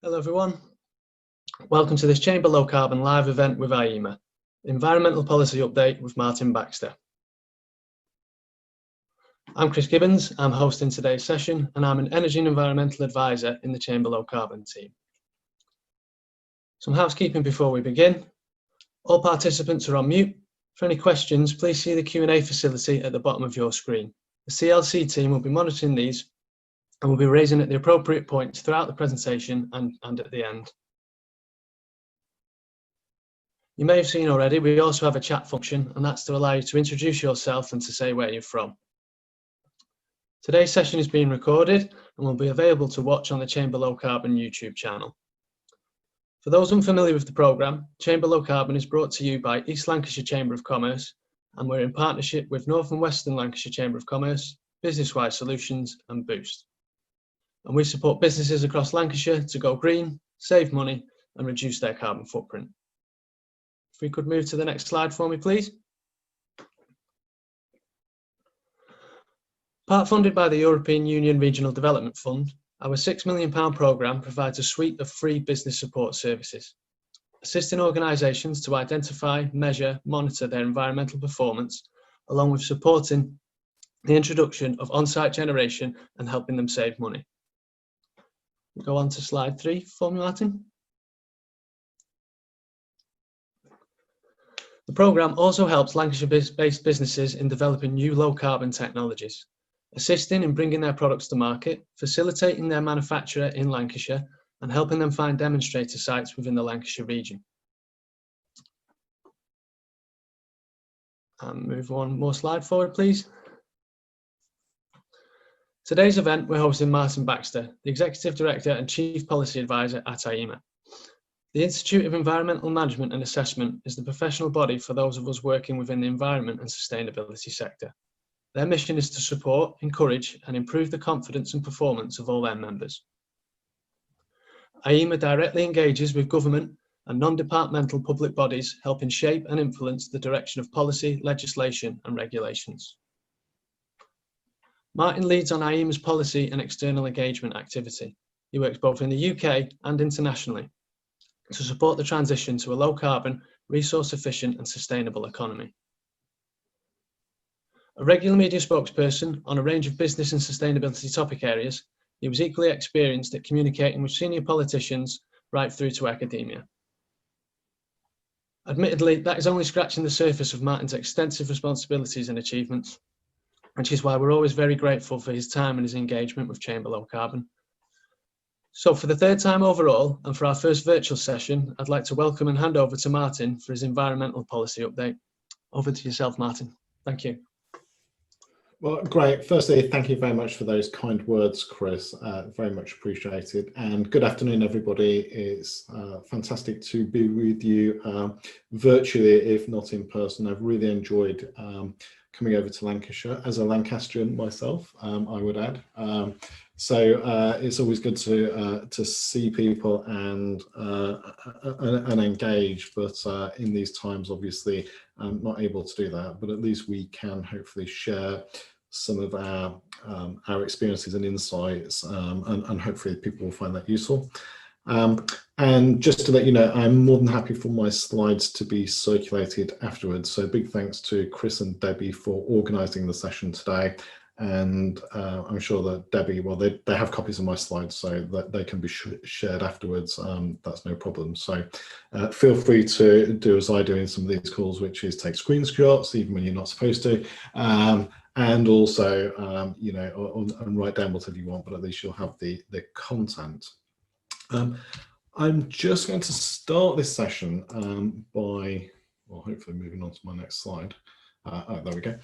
Hello everyone, welcome to this Chamber Low Carbon live event with IEMA, Environmental Policy Update with Martin Baxter. I'm Chris Gibbons, I'm hosting today's session and I'm an Energy and Environmental Advisor in the Chamber Low Carbon team. Some housekeeping before we begin. All participants are on mute. For any questions, please see the Q&A facility at the bottom of your screen. The CLC team will be monitoring these and will be raising at the appropriate points throughout the presentation and at the end. You may have seen already, we also have a chat function, and that's to allow you to introduce yourself and to say where you're from. Today's session is being recorded and will be available to watch on the Chamber Low Carbon YouTube channel. For those unfamiliar with the programme, Chamber Low Carbon is brought to you by East Lancashire Chamber of Commerce, and we're in partnership with North and Western Lancashire Chamber of Commerce, Business-Wise Solutions and Boost. And we support businesses across Lancashire to go green, save money and reduce their carbon footprint. If we could move to the next slide for me, please. Part funded by the European Union Regional Development Fund, our £6 million programme provides a suite of free business support services, assisting organisations to identify, measure, monitor their environmental performance, along with supporting the introduction of on-site generation and helping them save money. Go on to slide 3 for me, Martin. The programme also helps Lancashire-based businesses in developing new low-carbon technologies, assisting in bringing their products to market, facilitating their manufacture in Lancashire, and helping them find demonstrator sites within the Lancashire region. And move one more slide forward, please. Today's event, we're hosting Martin Baxter, the Executive Director and Chief Policy Advisor at IEMA. The Institute of Environmental Management and Assessment is the professional body for those of us working within the environment and sustainability sector. Their mission is to support, encourage and improve the confidence and performance of all their members. IEMA directly engages with government and non-departmental public bodies, helping shape and influence the direction of policy, legislation and regulations. Martin leads on IEMA's policy and external engagement activity. He works both in the UK and internationally to support the transition to a low-carbon, resource-efficient and sustainable economy. A regular media spokesperson on a range of business and sustainability topic areas, he was equally experienced at communicating with senior politicians right through to academia. Admittedly, that is only scratching the surface of Martin's extensive responsibilities and achievements, which is why we're always very grateful for his time and his engagement with Chamber Low Carbon. So for the third time overall, and for our first virtual session, I'd like to welcome and hand over to Martin for his environmental policy update. Over to yourself, Martin. Thank you. Well, great. Firstly, thank you very much for those kind words, Chris. Very much appreciated. And good afternoon, everybody. It's fantastic to be with you virtually, if not in person. I've really enjoyed coming over to Lancashire as a Lancastrian myself, I would add. So it's always good to see people and engage, but in these times, obviously, I'm not able to do that. But at least we can hopefully share some of our experiences and insights, and hopefully people will find that useful. And just to let you know, I'm more than happy for my slides to be circulated afterwards. So big thanks to Chris and Debbie for organising the session today. And I'm sure that Debbie, well, they have copies of my slides so that they can be shared afterwards. That's no problem. So feel free to do as I do in some of these calls, which is take screenshots, even when you're not supposed to. And also, you know, and write down whatever you want, but at least you'll have the content. I'm just going to start this session by, well, hopefully moving on to my next slide. Oh, there we go.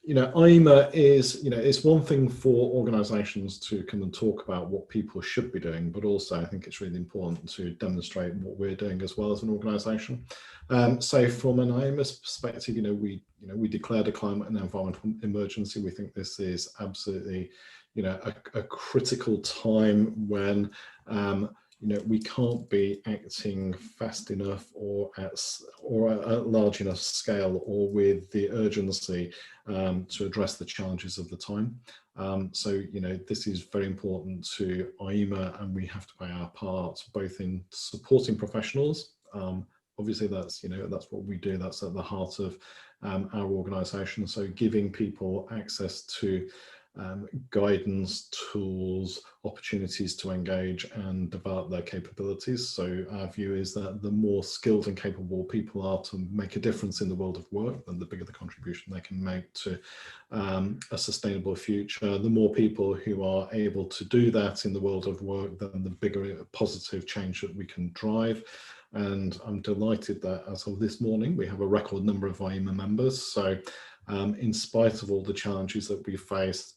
You know, IEMA is, you know, it's one thing for organisations to come and talk about what people should be doing, but also I think it's really important to demonstrate what we're doing as well as an organisation. So from an IEMA perspective, you know, we declared a climate and environmental emergency. We think this is absolutely, you know, a critical time when we can't be acting fast enough or at a large enough scale or with the urgency to address the challenges of the time. So, this is very important to IEMA, and we have to play our part both in supporting professionals. Obviously, that's what we do. That's at the heart of our organisation. So, giving people access to guidance, tools, opportunities to engage and develop their capabilities. So our view is that the more skilled and capable people are to make a difference in the world of work, then the bigger the contribution they can make to a sustainable future. The more people who are able to do that in the world of work, then the bigger positive change that we can drive. And I'm delighted that as of this morning, we have a record number of IEMA members. So in spite of all the challenges that we face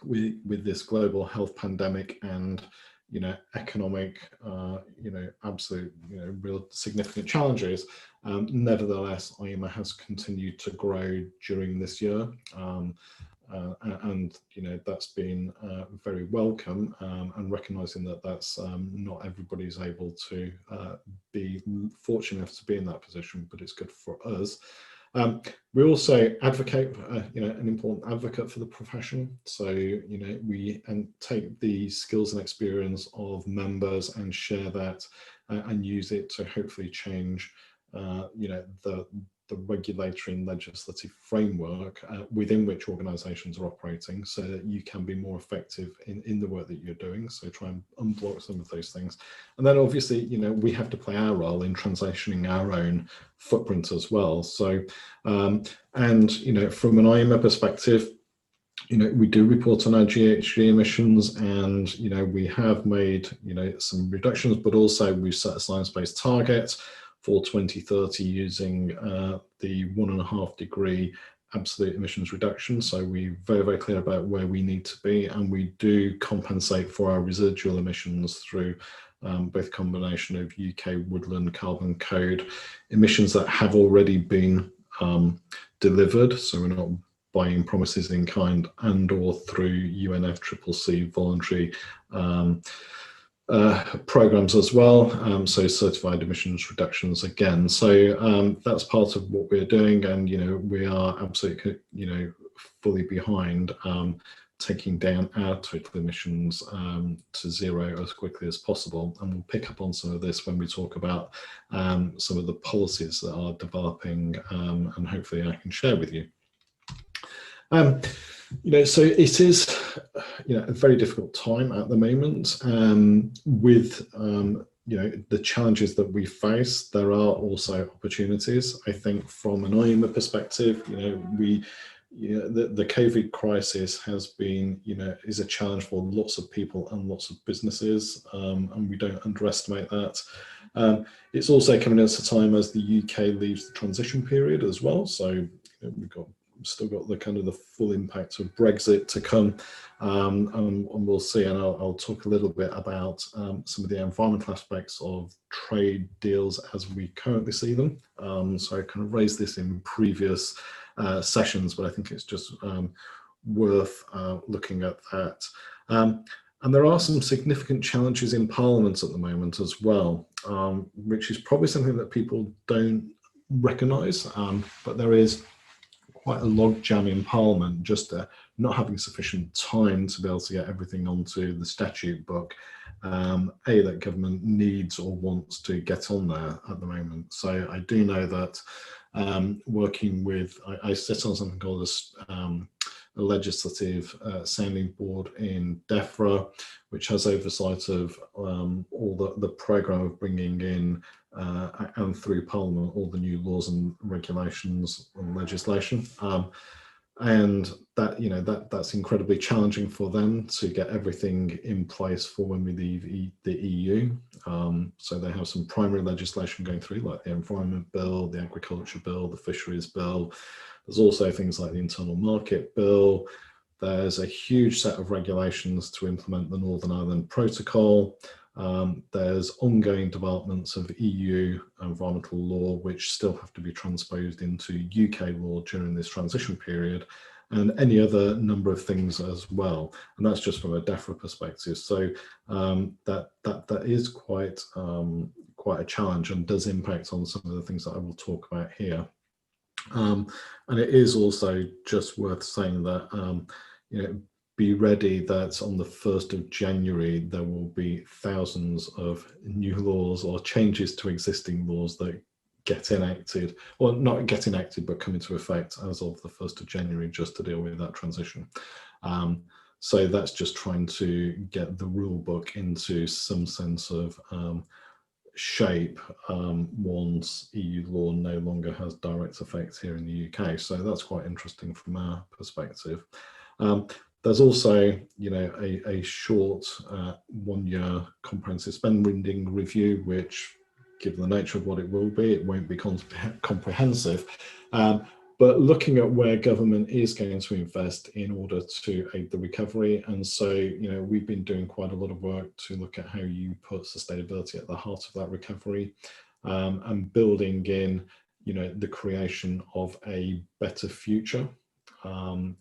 with this global health pandemic and economic absolute real significant challenges, nevertheless IEMA has continued to grow during this year, and that's been very welcome, and recognizing that that's not everybody's able to be fortunate enough to be in that position, but it's good for us. We also advocate, an important advocate for the profession. So, we take the skills and experience of members and share that and use it to hopefully change, the regulatory and legislative framework within which organisations are operating, so that you can be more effective in the work that you're doing. So try and unblock some of those things. And then obviously, we have to play our role in transitioning our own footprint as well. So, and, from an IEMA perspective, we do report on our GHG emissions, and, we have made, some reductions, but also we've set a science-based target for 2030 using the 1.5 degree absolute emissions reduction. So we're very, very clear about where we need to be, and we do compensate for our residual emissions through both combination of UK Woodland Carbon Code emissions that have already been delivered. So we're not buying promises in kind, and or through UNFCCC voluntary programs as well, so certified emissions reductions again. So that's part of what we're doing, and we are absolutely fully behind taking down our total emissions to zero as quickly as possible. And we'll pick up on some of this when we talk about some of the policies that are developing, and hopefully I can share with you. So it is, a very difficult time at the moment with, the challenges that we face. There are also opportunities. I think from an IEMA perspective, the COVID crisis has been, is a challenge for lots of people and lots of businesses, and we don't underestimate that. It's also coming at a time as the UK leaves the transition period as well. So we've still got the full impact of Brexit to come, and we'll see. And I'll talk a little bit about some of the environmental aspects of trade deals as we currently see them. So I kind of raised this in previous sessions, but I think it's just worth looking at that. And there are some significant challenges in Parliament at the moment as well, which is probably something that people don't recognise, but there is quite a log jam in Parliament, just not having sufficient time to be able to get everything onto the statute book, that government needs or wants to get on there at the moment. So I do know that working with, I sit on something called a legislative sounding board in DEFRA, which has oversight of all the programme of bringing in and through Parliament all the new laws and regulations and legislation, and that that's incredibly challenging for them to get everything in place for when we leave the EU. So they have some primary legislation going through, like the Environment Bill, the Agriculture Bill, the Fisheries Bill. There's also things like the Internal Market Bill. There's a huge set of regulations to implement the Northern Ireland Protocol. There's ongoing developments of EU environmental law, which still have to be transposed into UK law during this transition period. and any other number of things as well. And that's just from a DEFRA perspective. So that is quite a challenge and does impact on some of the things that I will talk about here. And it is also just worth saying that be ready that on the 1st of January there will be thousands of new laws or changes to existing laws that get enacted, or not get enacted but come into effect as of the 1st of January, just to deal with that transition. So that's just trying to get the rule book into some sense of shape once EU law no longer has direct effect here in the UK. So that's quite interesting from our perspective. There's also, a short 1-year comprehensive spending review, which, given the nature of what it will be, it won't be comprehensive. But looking at where government is going to invest in order to aid the recovery. And so, we've been doing quite a lot of work to look at how you put sustainability at the heart of that recovery, and building in, the creation of a better future, and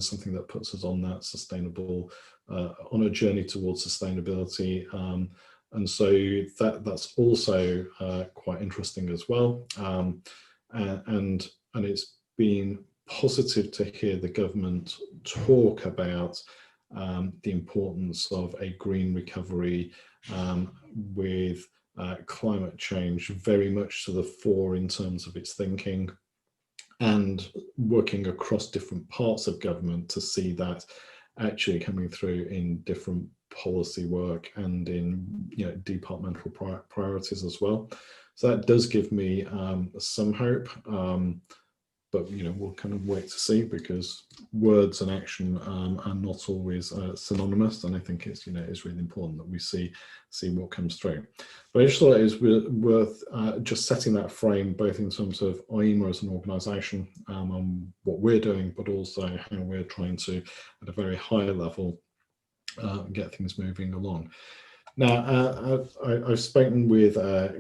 something that puts us on that sustainable, on a journey towards sustainability. And so that's also quite interesting as well. And it's been positive to hear the government talk about the importance of a green recovery, with climate change very much to the fore in terms of its thinking, and working across different parts of government to see that actually coming through in different policy work and in departmental priorities as well. So that does give me some hope, but we'll kind of wait to see, because words and action are not always synonymous, and I think it's it's really important that we see what comes through. But I just thought it was worth just setting that frame, both in terms of IEMA as an organisation, and what we're doing, but also how we're trying to, at a very high level, get things moving along. Now, I've spoken with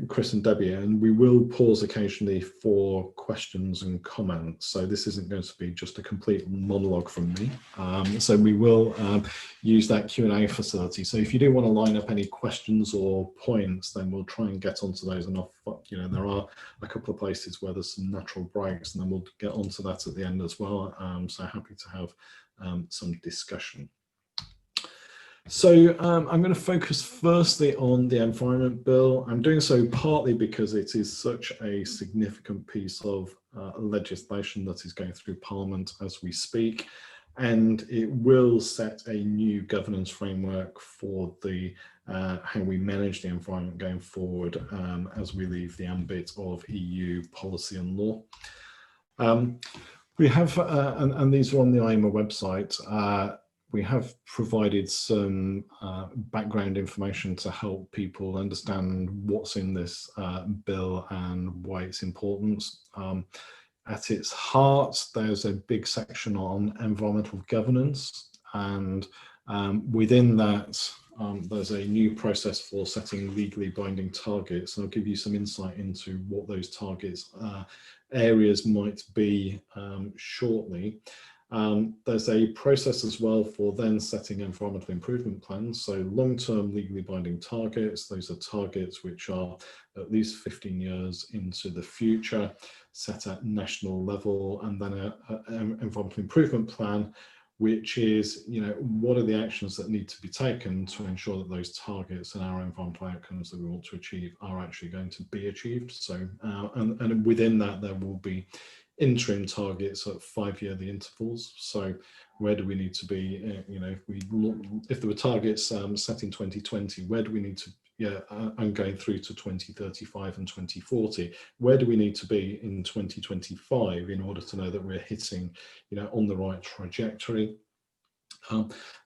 Chris and Debbie, and we will pause occasionally for questions and comments. So this isn't going to be just a complete monologue from me. So we will use that Q&A facility. So if you do want to line up any questions or points, then we'll try and get onto those. And there are a couple of places where there's some natural breaks, and then we'll get onto that at the end as well. So happy to have some discussion. So I'm going to focus firstly on the Environment Bill. I'm doing so partly because it is such a significant piece of legislation that is going through Parliament as we speak, and it will set a new governance framework for the how we manage the environment going forward, as we leave the ambit of EU policy and law. We have, and these are on the IEMA website, we have provided some background information to help people understand what's in this bill and why it's important. At its heart, there's a big section on environmental governance, and within that, there's a new process for setting legally binding targets. And I'll give you some insight into what those targets areas might be shortly. There's a process as well for then setting environmental improvement plans. So long-term legally binding targets, those are targets which are at least 15 years into the future, set at national level, and then an environmental improvement plan, which is, what are the actions that need to be taken to ensure that those targets and our environmental outcomes that we want to achieve are actually going to be achieved. So, and within that, there will be interim targets at 5-yearly intervals. So where do we need to be, if there were targets set in 2020, where do we need to, and going through to 2035 and 2040, where do we need to be in 2025 in order to know that we're hitting, on the right trajectory? There's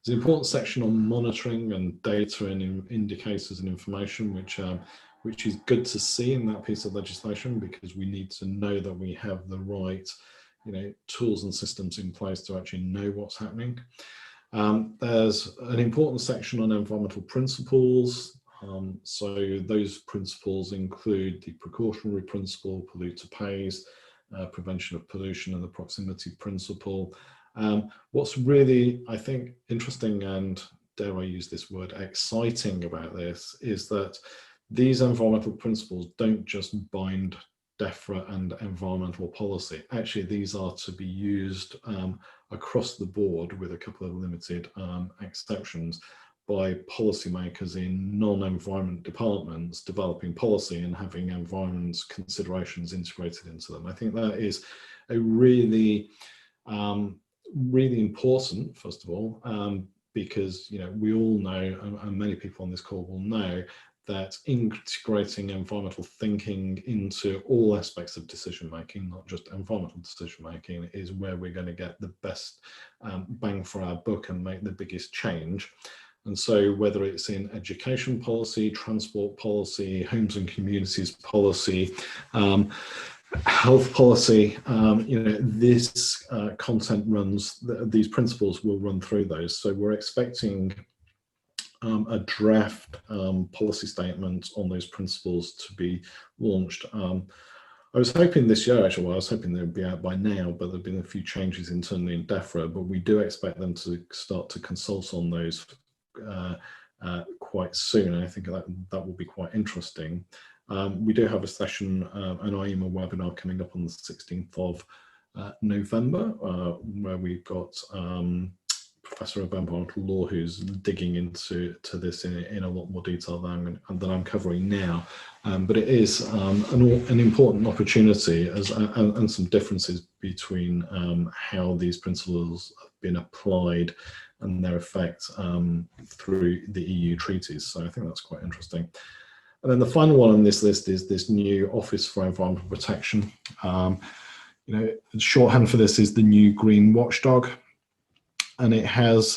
an important section on monitoring and data and indicators and information, which is good to see in that piece of legislation, because we need to know that we have the right, tools and systems in place to actually know what's happening. There's an important section on environmental principles. So those principles include the precautionary principle, polluter pays, prevention of pollution and the proximity principle. What's really, I think, interesting and, dare I use this word, exciting about this is that these environmental principles don't just bind DEFRA and environmental policy. Actually, these are to be used across the board, with a couple of limited exceptions, by policymakers in non-environment departments developing policy and having environment considerations integrated into them. I think that is a really, really important, first of all, because we all know, and many people on this call will know, that integrating environmental thinking into all aspects of decision making, not just environmental decision making, is where we're going to get the best bang for our buck and make the biggest change. And so whether it's in education policy, transport policy, homes and communities policy, health policy, this content runs, these principles will run through those. So we're expecting a draft policy statement on those principles to be launched. I was hoping this year, actually, well, I was hoping they would be out by now, but there have been a few changes internally in DEFRA, but we do expect them to start to consult on those quite soon. And I think that will be quite interesting. We do have a session, an IEMA webinar coming up on the 16th of November, where we've got Professor of Environmental Law who's digging into this in a lot more detail than I'm covering now. But it is an important opportunity and some differences between how these principles have been applied and their effect through the EU treaties. So I think that's quite interesting. And then the final one on this list is this new Office for Environmental Protection. Shorthand for this is the new Green Watchdog. And it has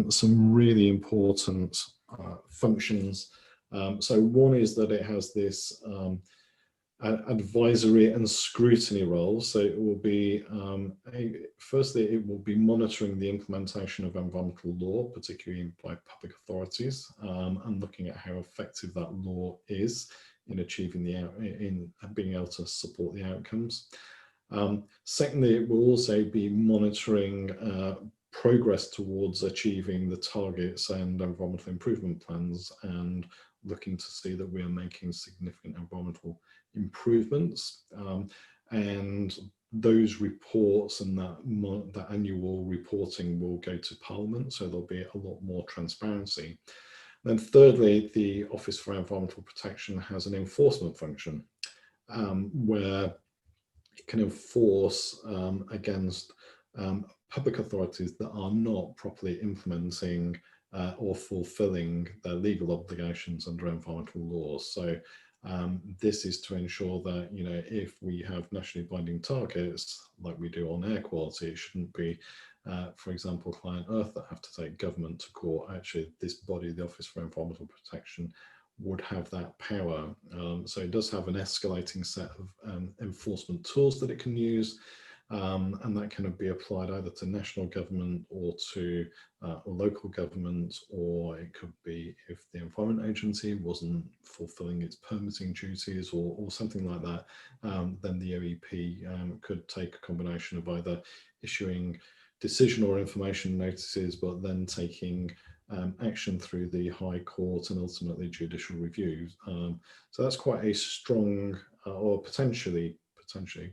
some really important functions. So one is that it has this advisory and scrutiny role. So it will be, firstly, it will be monitoring the implementation of environmental law, particularly by public authorities, and looking at how effective that law is in achieving in being able to support the outcomes. Secondly, it will also be monitoring progress towards achieving the targets and environmental improvement plans, and looking to see that we are making significant environmental improvements. And those reports and that annual reporting will go to Parliament, so there'll be a lot more transparency. Then thirdly, the Office for Environmental Protection has an enforcement function where it can enforce against public authorities that are not properly implementing or fulfilling their legal obligations under environmental laws. So this is to ensure that, if we have nationally binding targets like we do on air quality, it shouldn't be, for example, Client Earth that have to take government to court. Actually, this body, the Office for Environmental Protection, would have that power. So it does have an escalating set of enforcement tools that it can use. And that can be applied either to national government or to local government, or it could be if the Environment Agency wasn't fulfilling its permitting duties or something like that, then the OEP could take a combination of either issuing decision or information notices, but then taking action through the High Court and ultimately judicial reviews. So that's quite a strong, or potentially,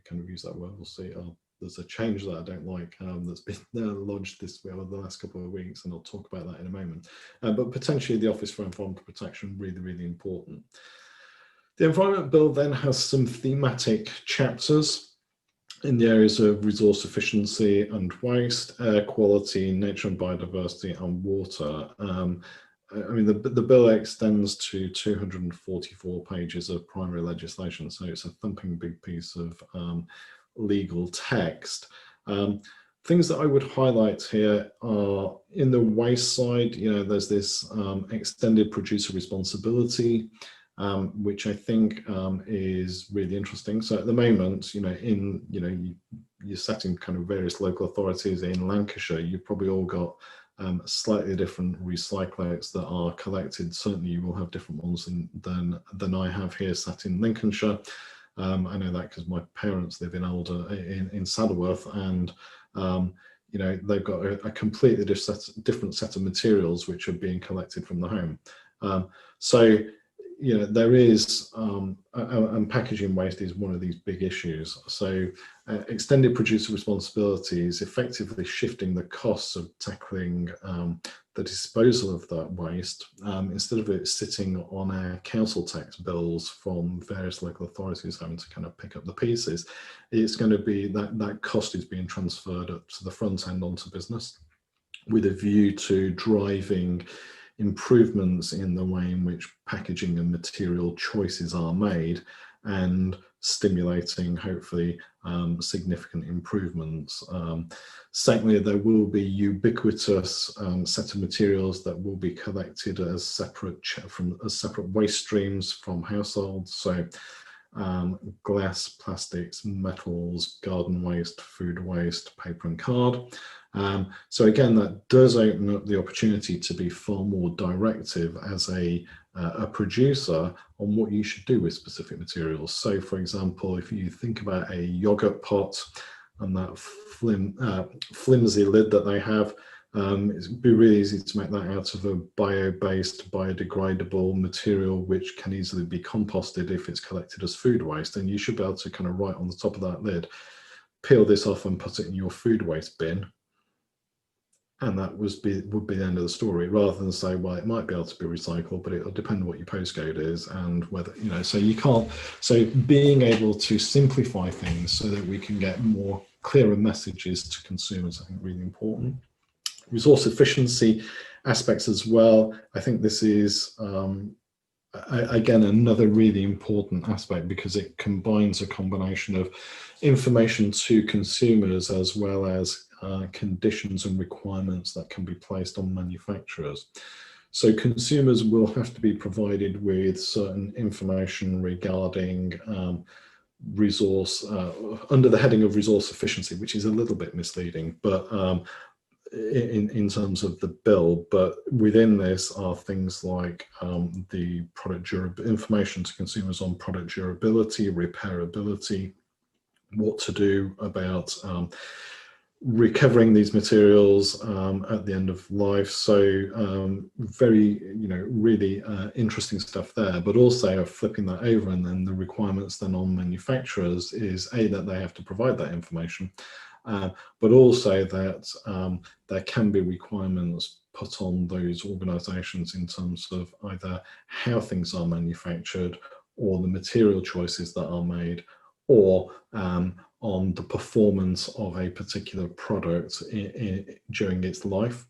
can we use that word? We'll see. There's a change that I don't like that's been lodged over the last couple of weeks, and I'll talk about that in a moment. But potentially the Office for Environmental Protection, really, really important. The Environment Bill then has some thematic chapters in the areas of resource efficiency and waste, air quality, nature and biodiversity, and water. I mean, the bill extends to 244 pages of primary legislation, so it's a thumping big piece of legal text. Things that I would highlight here are in the waste side, there's this extended producer responsibility, which I think is really interesting. So at the moment, you're setting kind of various local authorities in Lancashire, you've probably all got slightly different recyclates that are collected. Certainly you will have different ones than I have here sat in Lincolnshire. I know that because my parents live in in Saddleworth, and you know, they've got a completely different set of materials which are being collected from the home. So, you know, there is, and packaging waste is one of these big issues. So extended producer responsibility is effectively shifting the costs of tackling the disposal of that waste, instead of it sitting on our council tax bills from various local authorities having to kind of pick up the pieces. It's going to be that cost is being transferred up to the front end onto business, with a view to driving improvements in the way in which packaging and material choices are made, and stimulating, hopefully, significant improvements. Secondly, there will be ubiquitous set of materials that will be collected as separate waste streams from households. So glass, plastics, metals, garden waste, food waste, paper and card. So again, that does open up the opportunity to be far more directive as a producer on what you should do with specific materials. So for example, if you think about a yogurt pot and that flimsy lid that they have, it'd be really easy to make that out of a bio-based, biodegradable material which can easily be composted if it's collected as food waste. And you should be able to kind of write on the top of that lid, peel this off and put it in your food waste bin. And that would be the end of the story, rather than say, well, it might be able to be recycled, but it'll depend on what your postcode is and whether, you know, so you can't, so being able to simplify things so that we can get more clearer messages to consumers, I think, really important. Resource efficiency aspects as well. I think this is, again, another really important aspect, because it combines a combination of information to consumers as well as conditions and requirements that can be placed on manufacturers. So consumers will have to be provided with certain information regarding resource, under the heading of resource efficiency, which is a little bit misleading, but in terms of the bill. But within this are things like the product information to consumers on product durability, repairability, what to do about recovering these materials at the end of life. So very, you know, really interesting stuff there, but also flipping that over, and then the requirements then on manufacturers is that they have to provide that information, but also that there can be requirements put on those organizations in terms of either how things are manufactured, or the material choices that are made, or on the performance of a particular product during its life,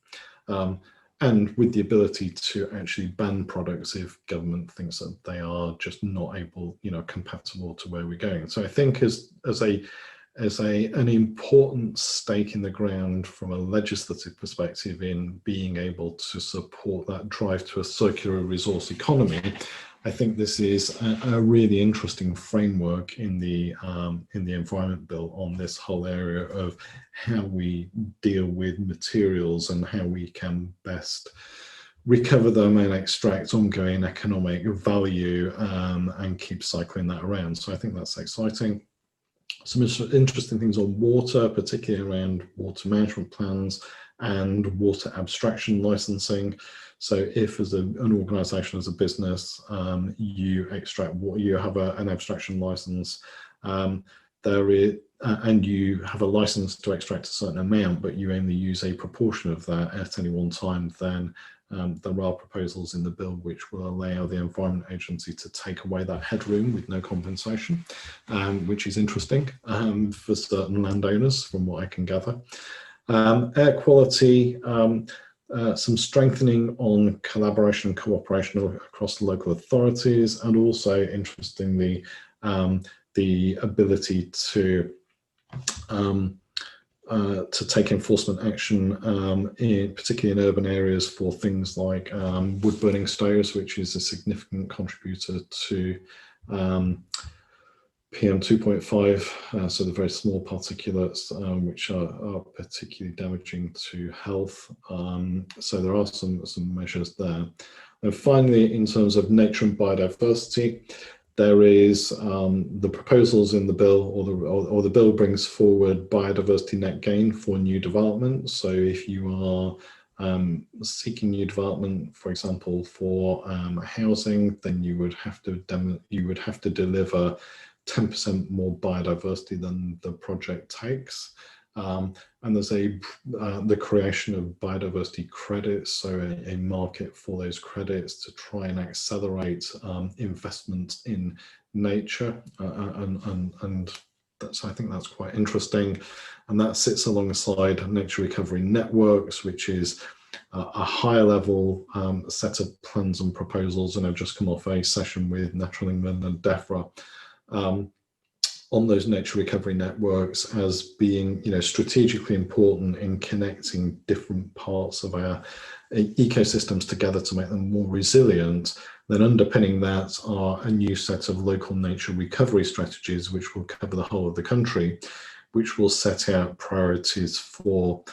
and with the ability to actually ban products if government thinks that they are just not able, you know, compatible to where we're going. So I think as an important stake in the ground from a legislative perspective in being able to support that drive to a circular resource economy, I think this is a really interesting framework in the Environment Bill on this whole area of how we deal with materials and how we can best recover them and extract ongoing economic value, and keep cycling that around. So I think that's exciting. Some interesting things on water, particularly around water management plans and water abstraction licensing. So if as an organisation, as a business, you extract water, you have an abstraction license, and you have a license to extract a certain amount, but you only use a proportion of that at any one time, then there are proposals in the bill which will allow the Environment Agency to take away that headroom with no compensation, which is interesting for certain landowners, from what I can gather. Air quality, some strengthening on collaboration and cooperation across the local authorities, and also, interestingly, the ability to take enforcement action, particularly in urban areas, for things like wood burning stoves, which is a significant contributor to PM 2.5, so the very small particulates, which are particularly damaging to health. So there are some measures there. And finally, in terms of nature and biodiversity, There is the proposals in the bill, or the bill brings forward biodiversity net gain for new development. So if you are seeking new development, for example, for housing, then you would have to deliver 10% more biodiversity than the project takes. And there's the creation of biodiversity credits, so a market for those credits to try and accelerate investment in nature, and I think that's quite interesting. And that sits alongside nature recovery networks, which is a higher level set of plans and proposals. And I've just come off a session with Natural England and DEFRA on those nature recovery networks as being, strategically important in connecting different parts of our ecosystems together to make them more resilient. Then underpinning that are a new set of local nature recovery strategies, which will cover the whole of the country, which will set out priorities for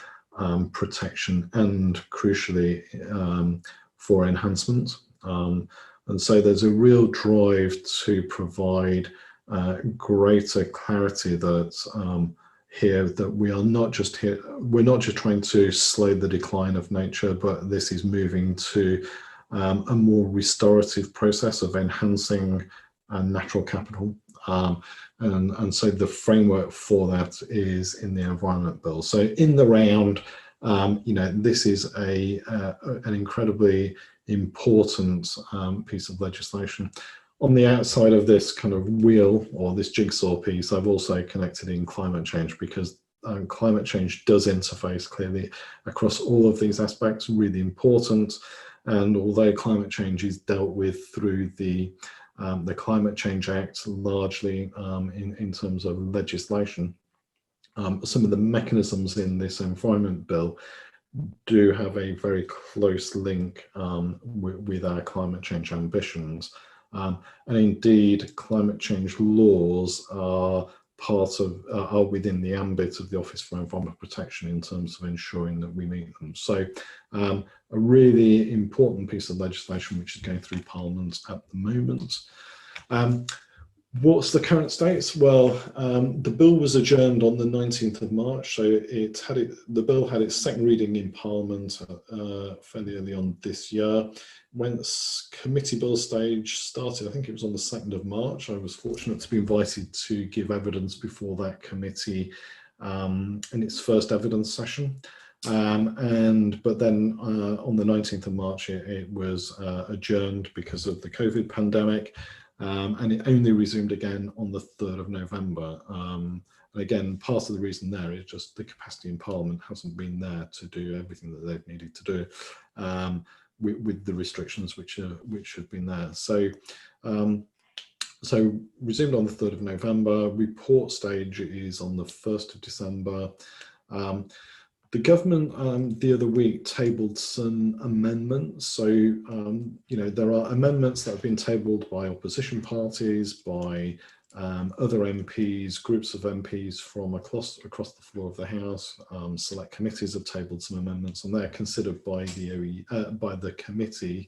protection and, crucially, for enhancement. And so there's a real drive to provide greater clarity that here that we're not just trying to slow the decline of nature, but this is moving to a more restorative process of enhancing natural capital. And so the framework for that is in the Environment Bill. So in the round, this is an incredibly important piece of legislation. On the outside of this kind of wheel, or this jigsaw piece, I've also connected in climate change, because climate change does interface clearly across all of these aspects, really important. And although climate change is dealt with through the Climate Change Act, largely in terms of legislation, some of the mechanisms in this Environment Bill do have a very close link with our climate change ambitions. And indeed, climate change laws are within the ambit of the Office for Environment Protection in terms of ensuring that we meet them. So a really important piece of legislation which is going through Parliament at the moment. What's the current status? Well, the bill was adjourned on the 19th of March, so the bill had its second reading in Parliament fairly early on this year. When committee bill stage started, I think it was on the 2nd of March. I was fortunate to be invited to give evidence before that committee in its first evidence session. But then on the 19th of March, it was adjourned because of the COVID pandemic. And it only resumed again on the 3rd of November. And again, part of the reason there is just the capacity in Parliament hasn't been there to do everything that they've needed to do with the restrictions which have been there. So resumed on the 3rd of November. Report stage is on the 1st of December. The government the other week tabled some amendments. So, there are amendments that have been tabled by opposition parties, by other MPs, groups of MPs from across the floor of the House. Select committees have tabled some amendments, and they're considered by the committee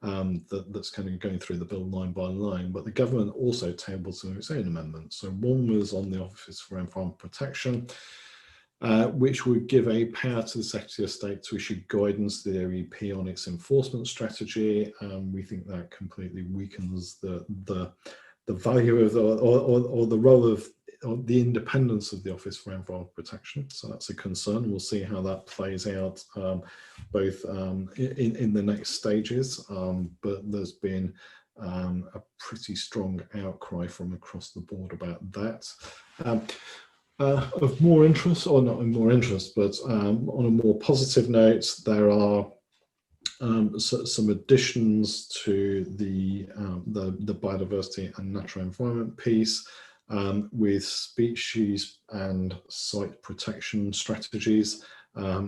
that's kind of going through the bill line by line. But the government also tabled some of its own amendments. So one was on the Office for Environment Protection, which would give a power to the Secretary of State to issue guidance to the OEP on its enforcement strategy. We think that completely weakens the value of or the role of the independence of the Office for Environment Protection. So that's a concern. We'll see how that plays out both in the next stages. But there's been a pretty strong outcry from across the board about that. Of more interest, or not in more interest, but on a more positive note, there are some additions to the biodiversity and natural environment piece with species and site protection strategies.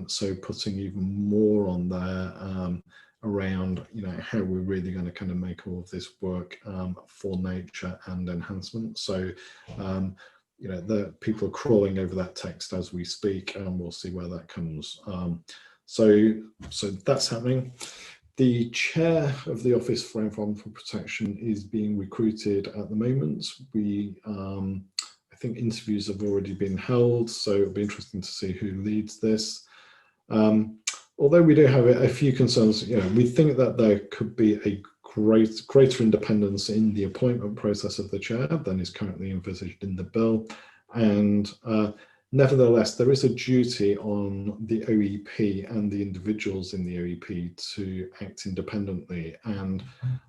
So putting even more on there around, how we're really going to kind of make all of this work for nature and enhancement. So the people are crawling over that text as we speak, and we'll see where that comes. So that's happening. The chair of the Office for Environmental Protection is being recruited at the moment. I think interviews have already been held, so it'll be interesting to see who leads this. Although we do have a few concerns, we think that there could be a greater independence in the appointment process of the chair than is currently envisaged in the bill. And nevertheless, there is a duty on the OEP and the individuals in the OEP to act independently. And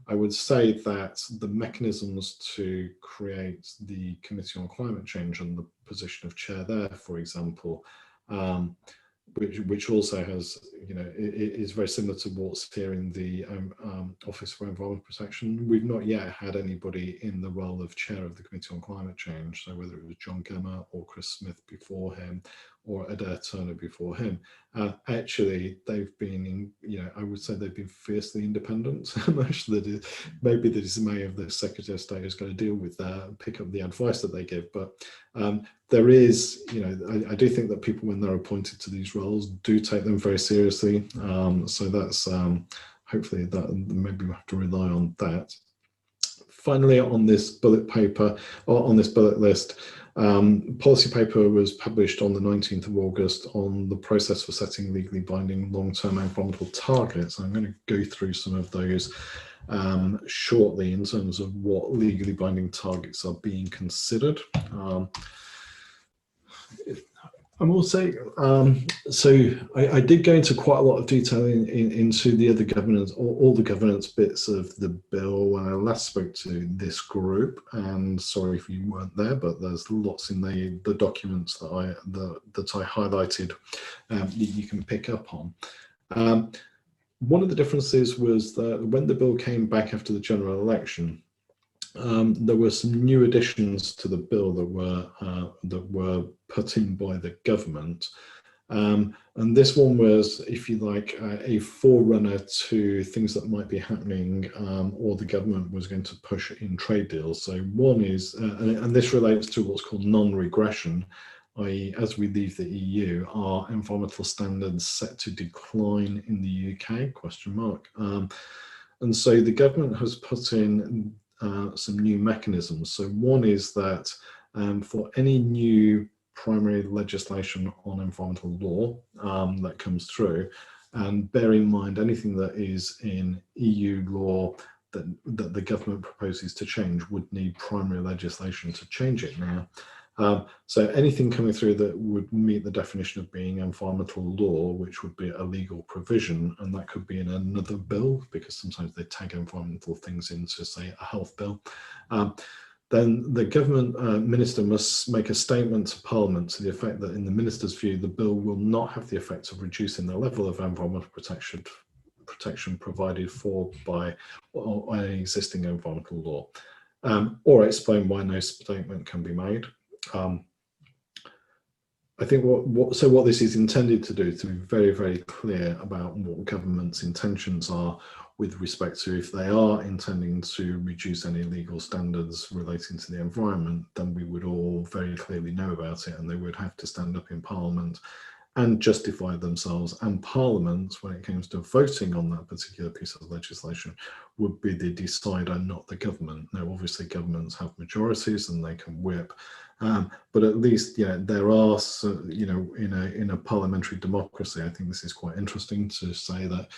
I would say that the mechanisms to create the Committee on Climate Change and the position of chair there, for example, which also has, it is very similar to what's here in the Office for Environmental Protection. We've not yet had anybody in the role of chair of the Committee on Climate Change. So whether it was John Gemma or Chris Smith before him or Adair Turner before him, actually they've been, I would say they've been fiercely independent. Much that maybe the dismay of the Secretary of State is going to deal with that, pick up the advice that they give. But there is, I do think that people, when they're appointed to these roles, do take them very seriously. So that's hopefully that maybe we have to rely on that. Finally, on this bullet paper, or on this bullet list, policy paper was published on the 19th of August on the process for setting legally binding long-term environmental targets. I'm going to go through some of those shortly in terms of what legally binding targets are being considered. I will say, so I did go into quite a lot of detail into the other governance, all the governance bits of the bill when I last spoke to this group. And sorry if you weren't there, but there's lots in the documents that I highlighted that you can pick up on. One of the differences was that when the bill came back after the general election, there were some new additions to the bill that were put in by the government, and this one was, if you like, a forerunner to things that might be happening, or the government was going to push in trade deals. So one is, and this relates to what's called non-regression, i.e., as we leave the EU, are environmental standards set to decline in the UK? Question mark. And so the government has put in some new mechanisms. So one is that for any new primary legislation on environmental law that comes through, and bear in mind anything that is in EU law that the government proposes to change would need primary legislation to change it now. So anything coming through that would meet the definition of being environmental law, which would be a legal provision, and that could be in another bill, because sometimes they tag environmental things into, say, a health bill, then the government minister must make a statement to Parliament to the effect that, in the minister's view, the bill will not have the effect of reducing the level of environmental protection provided for by an existing environmental law, or explain why no statement can be made. I think what this is intended to do is to be very, very clear about what government's intentions are with respect to, if they are intending to reduce any legal standards relating to the environment, then we would all very clearly know about it, and they would have to stand up in Parliament and justify themselves. And Parliament, when it comes to voting on that particular piece of legislation, would be the decider, not the government. Now, obviously, governments have majorities and they can whip, but at least, there are, in a parliamentary democracy, I think this is quite interesting to say that,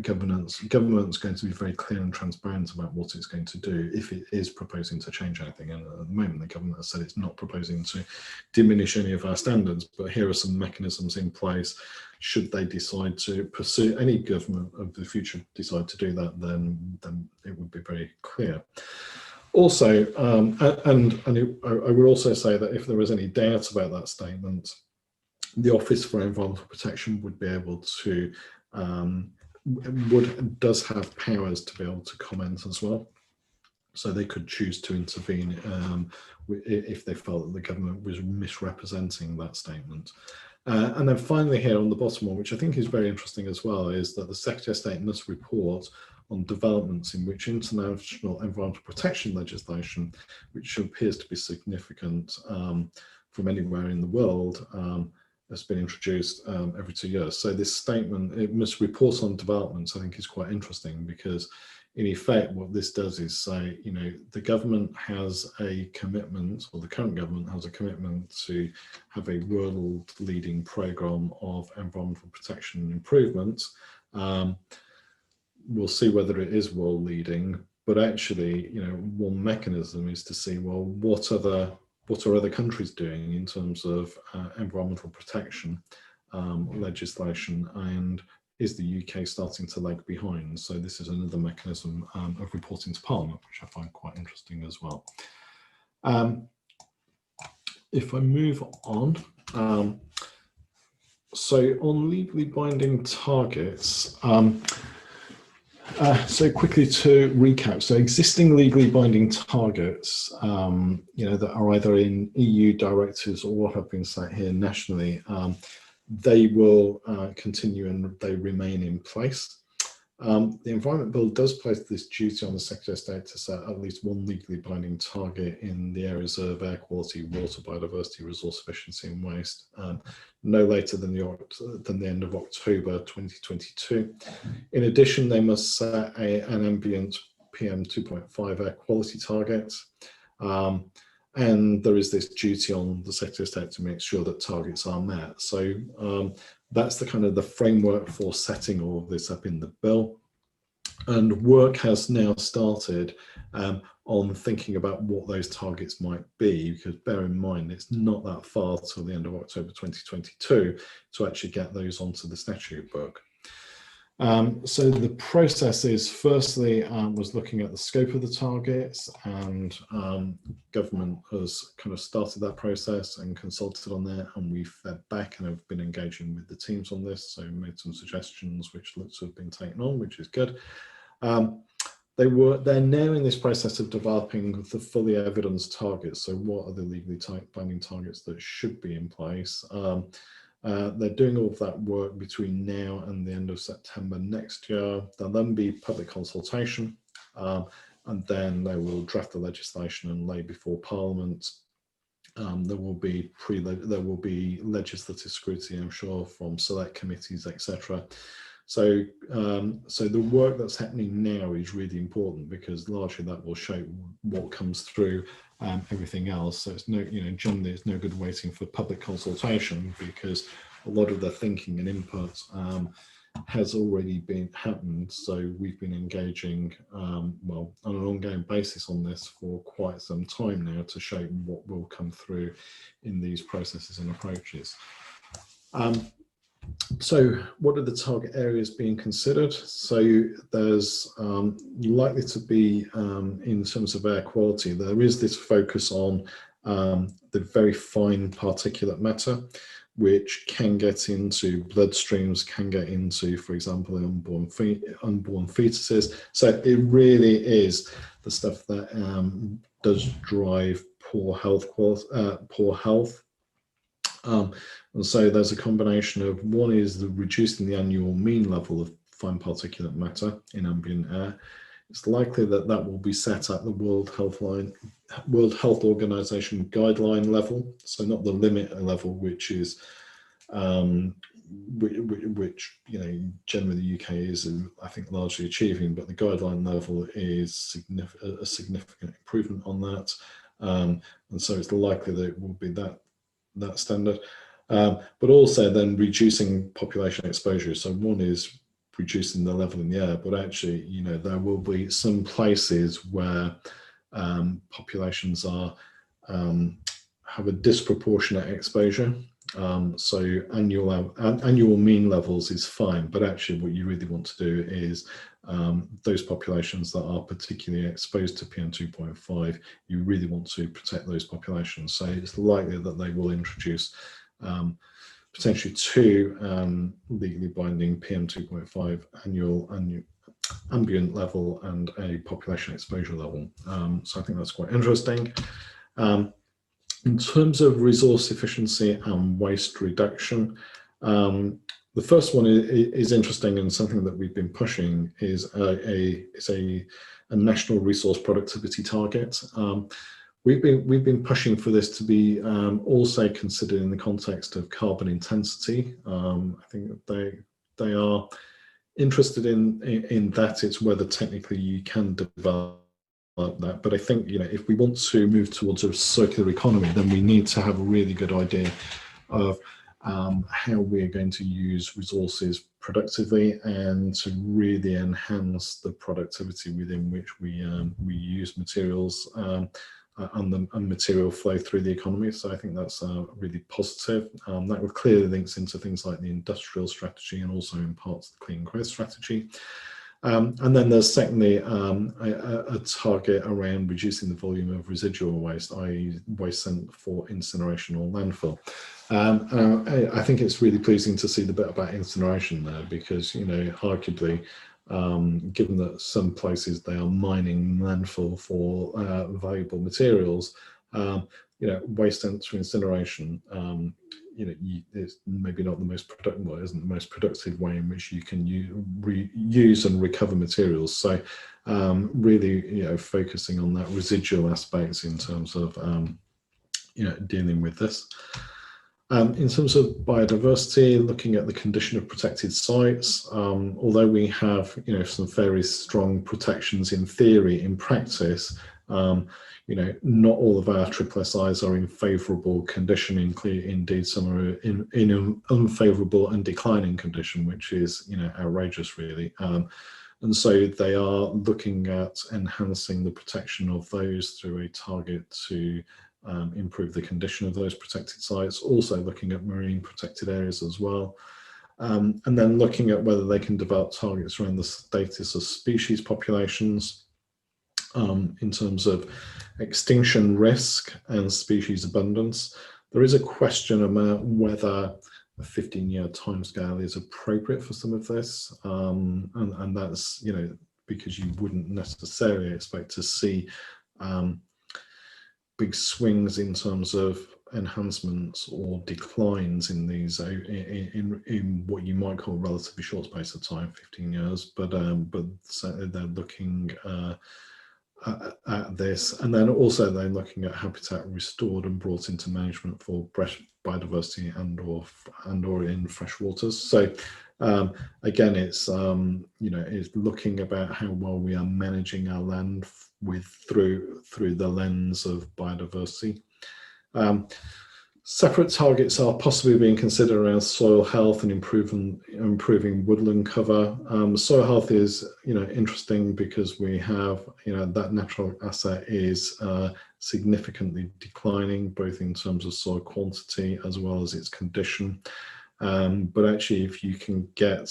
government's going to be very clear and transparent about what it's going to do if it is proposing to change anything. And at the moment, the government has said it's not proposing to diminish any of our standards, but here are some mechanisms in place. Should they decide to pursue, any government of the future decide to do that, then it would be very clear. Also, I would also say that if there was any doubt about that statement, the Office for Environmental Protection would be able to, does have powers to be able to comment as well. So they could choose to intervene if they felt that the government was misrepresenting that statement. And then finally here on the bottom one, which I think is very interesting as well, is that the Secretary of State must report on developments in which international environmental protection legislation, which appears to be significant from anywhere in the world, has been introduced every 2 years. So this statement, it must report on developments, I think is quite interesting, because in effect what this does is say, you know, the government has a commitment, or the current government has a commitment to have a world leading programme of environmental protection and improvement. We'll see whether it is world leading, but actually, you know, one mechanism is to see, well, what are other countries doing in terms of environmental protection legislation, and is the UK starting to lag behind? So this is another mechanism of reporting to Parliament, which I find quite interesting as well. If I move on, so on legally binding targets, so quickly to recap, so existing legally binding targets, you know, that are either in EU directives or what have been set here nationally, they will continue and they remain in place. The Environment Bill does place this duty on the Secretary of State to set at least one legally binding target in the areas of air quality, water, biodiversity, resource efficiency and waste, no later than the end of October 2022. In addition, they must set an ambient PM 2.5 air quality target. And there is this duty on the Secretary of State to make sure that targets are met. So that's the kind of the framework for setting all of this up in the bill. And work has now started on thinking about what those targets might be, because bear in mind, it's not that far till the end of October 2022 to actually get those onto the statute book. So the process is, firstly, was looking at the scope of the targets, and government has kind of started that process and consulted on that, and we've fed back and have been engaging with the teams on this, so made some suggestions which look to have been taken on, which is good. They're now in this process of developing the fully evidenced targets. So what are the legally binding targets that should be in place? They're doing all of that work between now and the end of September next year. There'll then be public consultation, and then they will draft the legislation and lay before Parliament. There will be legislative scrutiny, I'm sure, from select committees, etc. So, so the work that's happening now is really important, because largely that will shape what comes through everything else. So it's no, you know, generally it's no good waiting for public consultation, because a lot of the thinking and input has already happened. So we've been engaging, well, on an ongoing basis on this for quite some time now to shape what will come through in these processes and approaches. So what are the target areas being considered? So there's likely to be, in terms of air quality, there is this focus on the very fine particulate matter, which can get into bloodstreams, can get into, for example, unborn fetuses. So it really is the stuff that does drive poor health. And so there's a combination of, one is the reducing the annual mean level of fine particulate matter in ambient air. It's likely that that will be set at the World Health Organization guideline level, so not the limit level, which is which you know generally the UK is, I think, largely achieving, but the guideline level is a significant improvement on that, and so it's likely that it will be that standard. But also then reducing population exposure. So one is reducing the level in the air, but actually, you know, there will be some places where populations are have a disproportionate exposure. So annual mean levels is fine, but actually what you really want to do is those populations that are particularly exposed to PM 2.5, you really want to protect those populations. So it's likely that they will introduce potentially two legally binding PM 2.5 annual ambient level and a population exposure level. So I think that's quite interesting. In terms of resource efficiency and waste reduction, the first one is interesting, and something that we've been pushing is a national resource productivity target. we've been pushing for this to be also considered in the context of carbon intensity. I think that they are interested in that. It's whether technically you can develop that. But I think, if we want to move towards a circular economy, then we need to have a really good idea of how we're going to use resources productively and to really enhance the productivity within which we use materials and material flow through the economy. So I think that's really positive. That clearly links into things like the industrial strategy and also in parts of the clean growth strategy. And then there's secondly a target around reducing the volume of residual waste, i.e. waste sent for incineration or landfill. I think it's really pleasing to see the bit about incineration there, because, arguably, given that some places they are mining landfill for valuable materials, waste sent to incineration, it's maybe not the most productive, well, isn't the most productive way in which you can reuse and recover materials. So really, focusing on that residual aspects in terms of, dealing with this. In terms of biodiversity, looking at the condition of protected sites, although we have, some very strong protections in theory, in practice, not all of our SSSIs are in favourable condition. Indeed, some are in an unfavourable and declining condition, which is, outrageous, really. And so they are looking at enhancing the protection of those through a target to improve the condition of those protected sites, also looking at marine protected areas as well. And then looking at whether they can develop targets around the status of species populations in terms of extinction risk and species abundance. There is a question about whether a 15-year timescale is appropriate for some of this, and that's, because you wouldn't necessarily expect to see big swings in terms of enhancements or declines in these in what you might call a relatively short space of time, 15 years, but certainly they're looking at this, and then also they're looking at habitat restored and brought into management for biodiversity and or in fresh waters. So again, it's it's looking about how well we are managing our land through the lens of biodiversity. Separate targets are possibly being considered around soil health and improving woodland cover. Soil health is interesting because we have that natural asset is significantly declining, both in terms of soil quantity as well as its condition. But actually, if you can get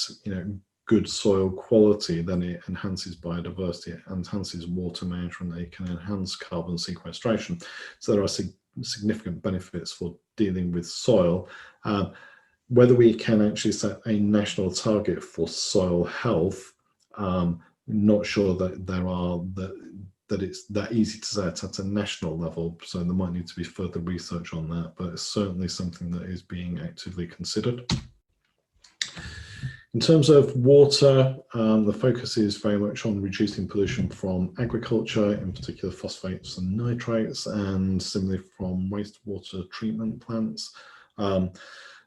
good soil quality, then it enhances biodiversity, it enhances water management, it can enhance carbon sequestration. So there are significant benefits for dealing with soil. Whether we can actually set a national target for soil health, not sure that that it's that easy to set at a national level, so there might need to be further research on that, but it's certainly something that is being actively considered. In terms of water, the focus is very much on reducing pollution from agriculture, in particular phosphates and nitrates, and similarly from wastewater treatment plants, and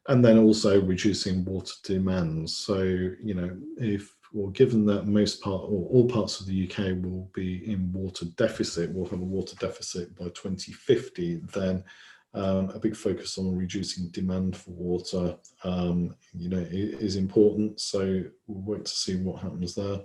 then also reducing water demand. So, given that most part or all parts of the UK will be in water deficit, we'll have a water deficit by 2050, then a big focus on reducing demand for water, is important. So we'll wait to see what happens there.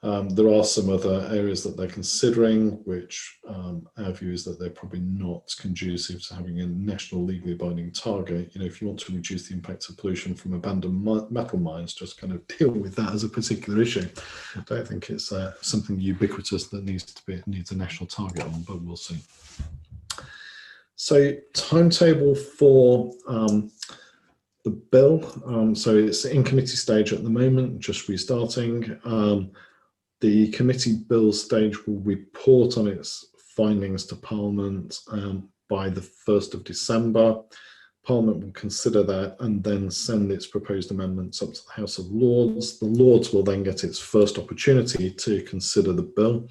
There are some other areas that they're considering, which our view is that they're probably not conducive to having a national legally binding target. If you want to reduce the impact of pollution from abandoned metal mines, just kind of deal with that as a particular issue. I don't think it's something ubiquitous that needs a national target on, but we'll see. So timetable for the bill. So it's in committee stage at the moment, just restarting. The committee bill stage will report on its findings to Parliament by the 1st of December. Parliament will consider that and then send its proposed amendments up to the House of Lords. The Lords will then get its first opportunity to consider the bill.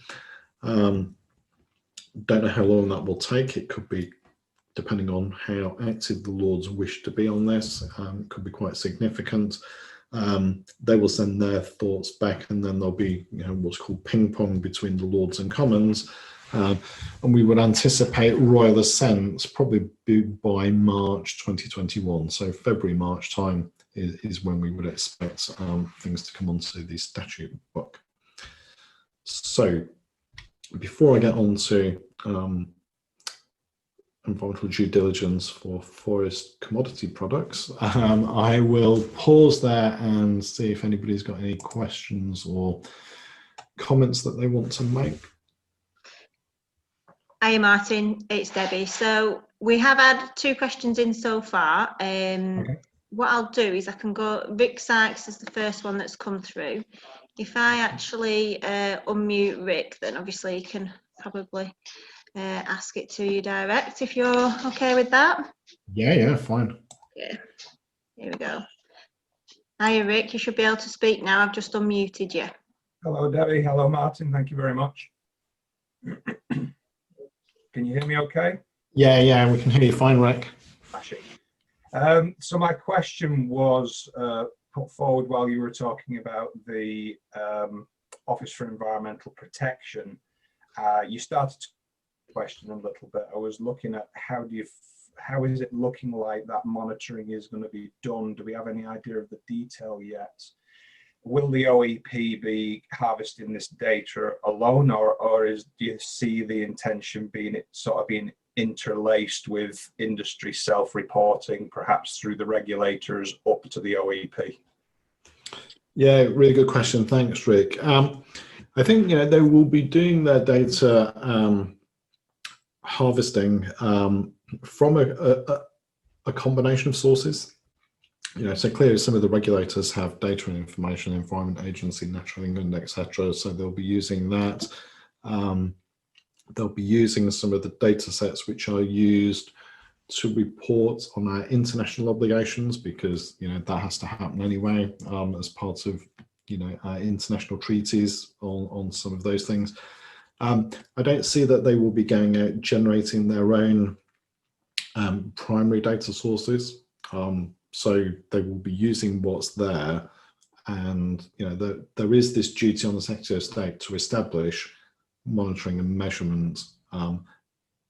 Don't know how long that will take. It could be, depending on how active the Lords wish to be on this, could be quite significant. They will send their thoughts back, and then there'll be what's called ping pong between the Lords and Commons. And we would anticipate royal assent probably by March 2021. So February, March time is when we would expect things to come onto the statute book. So before I get on to environmental due diligence for forest commodity products, I will pause there and see if anybody's got any questions or comments that they want to make. Hiya Martin, it's Debbie. So we have had 2 questions in so far. Okay. What I'll do is I can go, Rick Sykes is the first one that's come through. If I actually unmute Rick, then obviously you can probably ask it to you direct, if you're okay with that. Yeah, fine. Yeah, here we go. Hiya Rick, you should be able to speak now. I've just unmuted you. Hello Debbie, hello Martin, thank you very much. Can you hear me okay? Yeah, we can hear you fine, Rick. So my question was put forward while you were talking about the Office for Environmental Protection. You started to question a little bit. I was looking at how is it looking like that monitoring is going to be done? Do we have any idea of the detail yet? Will the OEP be harvesting this data alone, or do you see the intention being being interlaced with industry self-reporting, perhaps through the regulators up to the OEP? Yeah, really good question. Thanks, Rick. I think they will be doing their data harvesting from a combination of sources. So clearly some of the regulators have data and information, Environment Agency, Natural England, etc. So they'll be using that. They'll be using some of the data sets which are used to report on our international obligations, because that has to happen anyway as part of our international treaties on some of those things. I don't see that they will be going out generating their own primary data sources. So they will be using what's there, and there is this duty on the Secretary of State to establish monitoring and measurement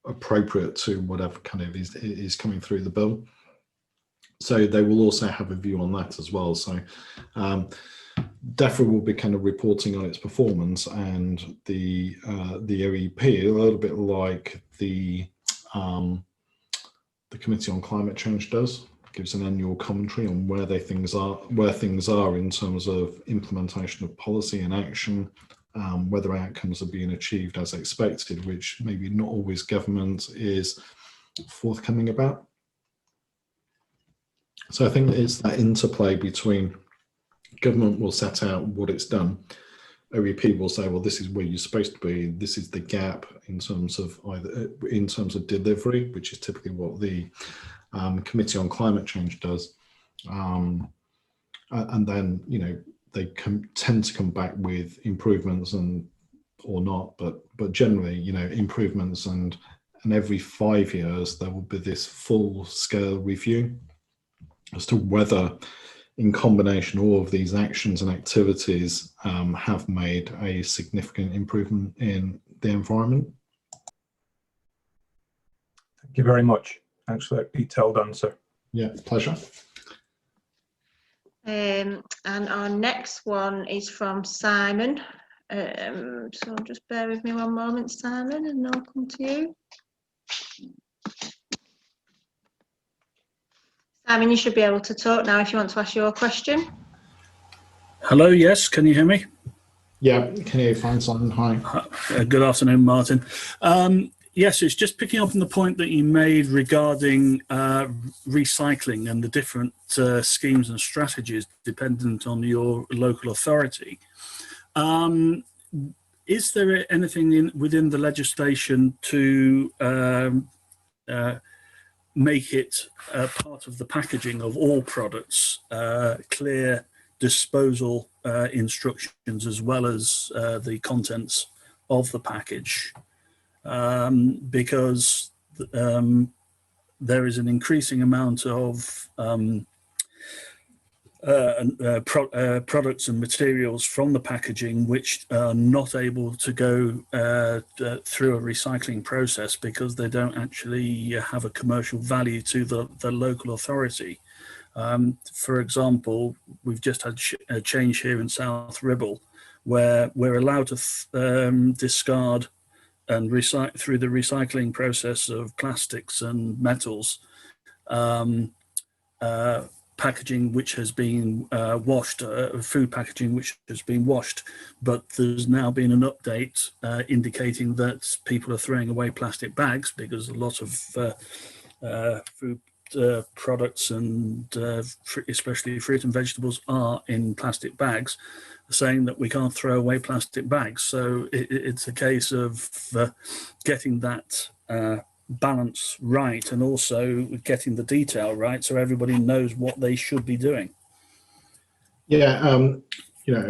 appropriate to whatever kind of is coming through the bill. So they will also have a view on that as well. So DEFRA will be kind of reporting on its performance, and the OEP, a little bit like the Committee on Climate Change does, gives an annual commentary on where things are in terms of implementation of policy and action, whether outcomes are being achieved as expected, which maybe not always government is forthcoming about. So I think it's that interplay between government will set out what it's done, OEP will say, well, this is where you're supposed to be, this is the gap in terms of delivery, which is typically what the Committee on Climate Change does, and then they tend to come back with improvements or not, but generally improvements, and every 5 years there will be this full-scale review as to whether, in combination, all of these actions and activities have made a significant improvement in the environment. Thank you very much. Thanks for that detailed answer. Yeah, pleasure. And our next one is from Simon. So just bear with me one moment, Simon, and I'll come to you. Simon, you should be able to talk now if you want to ask your question. Hello, yes, can you hear me? Yeah, can you find Simon? Hi. Good afternoon, Martin. Yes, it's just picking up on the point that you made regarding recycling and the different schemes and strategies dependent on your local authority. Is there anything within the legislation to make it part of the packaging of all products, clear disposal instructions, as well as the contents of the package? because there is an increasing amount of products and materials from the packaging which are not able to go through a recycling process because they don't actually have a commercial value to the local authority. For example, we've just had a change here in South Ribble where we're allowed to discard and recycle through the recycling process of plastics and metals, packaging which has been washed, food packaging which has been washed, but there's now been an update indicating that people are throwing away plastic bags because a lot of food products and especially fruit and vegetables are in plastic bags, saying that we can't throw away plastic bags. So it's a case of getting that balance right, and also getting the detail right so everybody knows what they should be doing. Yeah,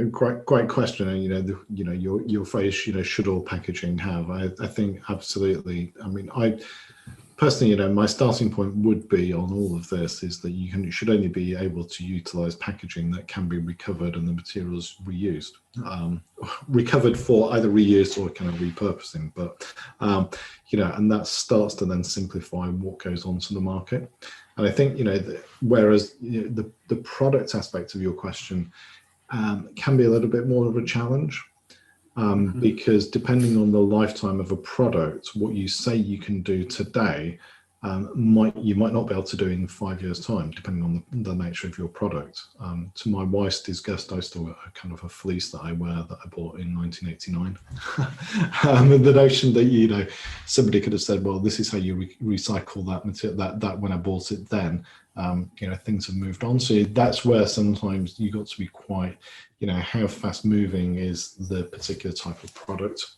great question. And your phrase, should all packaging have? I think absolutely. I mean, I personally, my starting point would be on all of this is that you should only be able to utilize packaging that can be recovered and the materials reused, recovered for either reuse or kind of repurposing. But and that starts to then simplify what goes onto the market. And I think whereas the product aspect of your question can be a little bit more of a challenge. Because depending on the lifetime of a product, what you say you can do today, you might not be able to do in 5 years' time, depending on the nature of your product. To my wife's disgust, I still got a kind of a fleece that I wear that I bought in 1989. And the notion that somebody could have said, well, this is how you recycle that material. That when I bought it then, things have moved on. So that's where sometimes you got to be quite, how fast moving is the particular type of product.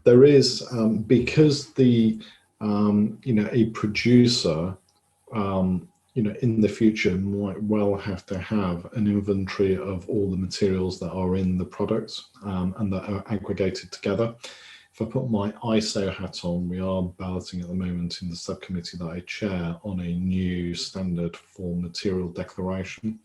There is, because the, a producer, in the future might well have to have an inventory of all the materials that are in the product and that are aggregated together. If I put my ISO hat on, we are balloting at the moment in the subcommittee that I chair on a new standard for material declaration.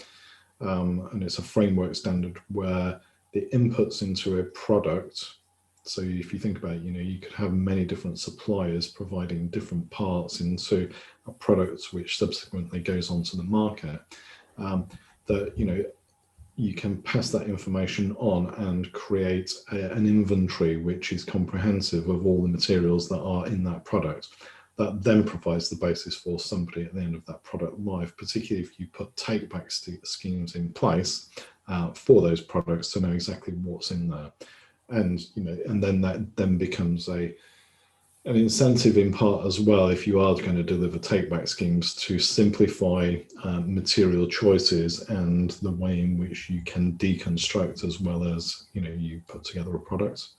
And it's a framework standard where the inputs into a product, so if you think about it, you could have many different suppliers providing different parts into a product which subsequently goes onto the market, that you can pass that information on and create an inventory which is comprehensive of all the materials that are in that product. That then provides the basis for somebody at the end of that product life, particularly if you put take-back schemes in place for those products to know exactly what's in there. And and then that then becomes an incentive in part as well, if you are going to deliver take-back schemes, to simplify material choices and the way in which you can deconstruct as well as you put together a product.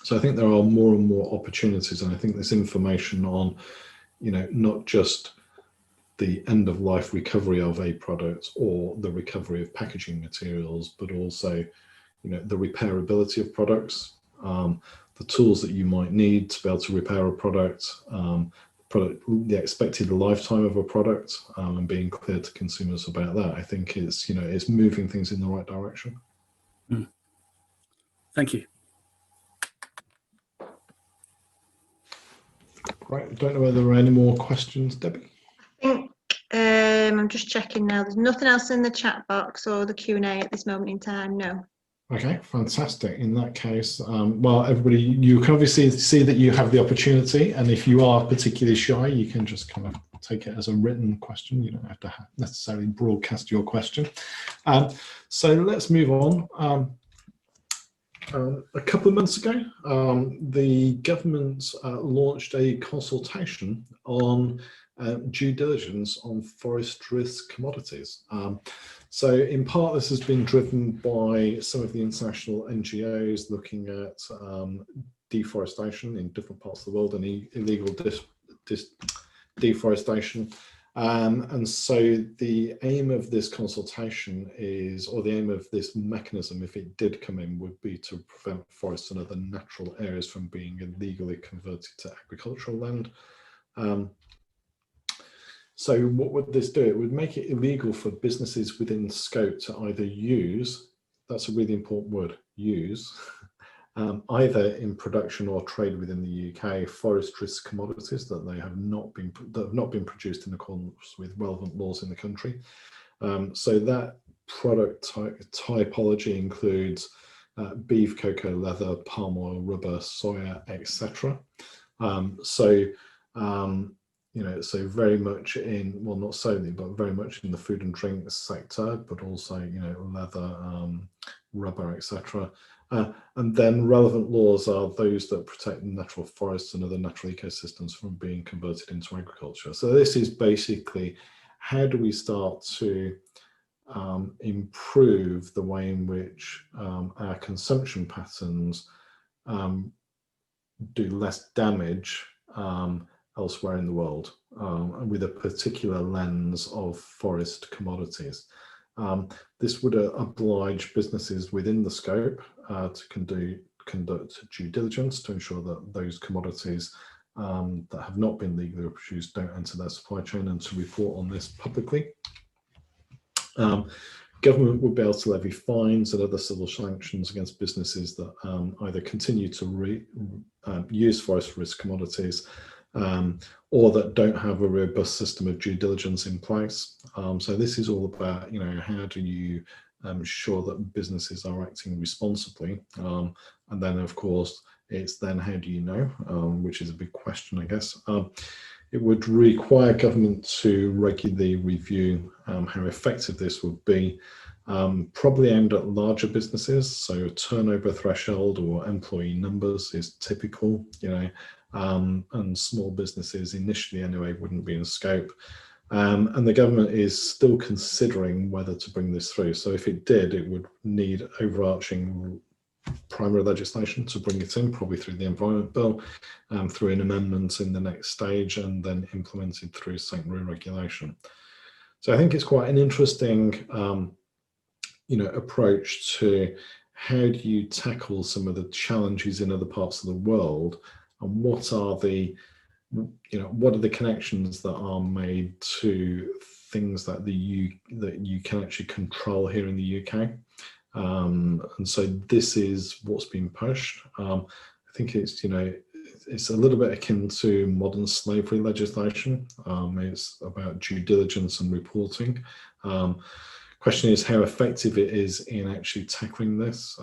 So I think there are more and more opportunities, and I think this information on not just the end-of-life recovery of a product or the recovery of packaging materials, but also the repairability of products, the tools that you might need to be able to repair a product, the expected lifetime of a product, and being clear to consumers about that. I think it's it's moving things in the right direction. Thank you. Right, I don't know whether there are any more questions, Debbie. I think I'm just checking now. There's nothing else in the chat box or the Q&A at this moment in time. No. Okay, fantastic. In that case, well, everybody, you can obviously see that you have the opportunity, and if you are particularly shy, you can just kind of take it as a written question. You don't have to necessarily broadcast your question. So let's move on. A couple of months ago, the government launched a consultation on due diligence on forest risk commodities. So in part, this has been driven by some of the international NGOs looking at deforestation in different parts of the world and illegal deforestation, And so the aim of this consultation is, or the aim of this mechanism, if it did come in, would be to prevent forests and other natural areas from being illegally converted to agricultural land. So what would this do? It would make it illegal for businesses within scope to either use, that's a really important word, use, either in production or trade within the UK, forest risk commodities that have not been produced in accordance with relevant laws in the country. So that product typology includes beef, cocoa, leather, palm oil, rubber, soya, etc. You know, so very much in, well, not solely, but very much in the food and drinks sector, but also, you know, leather, rubber, etc. And then relevant laws are those that protect natural forests and other natural ecosystems from being converted into agriculture. So this is basically, how do we start to improve the way in which our consumption patterns do less damage elsewhere in the world, with a particular lens of forest commodities. This would oblige businesses within the scope to conduct due diligence to ensure that those commodities that have not been legally produced don't enter their supply chain, and to report on this publicly. Government would be able to levy fines and other civil sanctions against businesses that either continue to use forest risk commodities or that don't have a robust system of due diligence in place. So this is all about, you know, how do you ensure that businesses are acting responsibly, and then of course it's then how do you know, which is a big question, I guess. It would require government to regularly review how effective this would be, probably aimed at larger businesses. So a turnover threshold or employee numbers is typical, you know, and small businesses initially anyway wouldn't be in scope. And the government is still considering whether to bring this through. So if it did, it would need overarching primary legislation to bring it in, probably through the Environment Bill, through an amendment in the next stage, and then implemented through secondary regulation. So I think it's quite an interesting you know, approach to how do you tackle some of the challenges in other parts of the world, and what are the, you know, what are the connections that are made to things that that you can actually control here in the UK. And so this is what's been pushed. I think it's, you know, it's a little bit akin to modern slavery legislation. It's about due diligence and reporting. Question is how effective it is in actually tackling this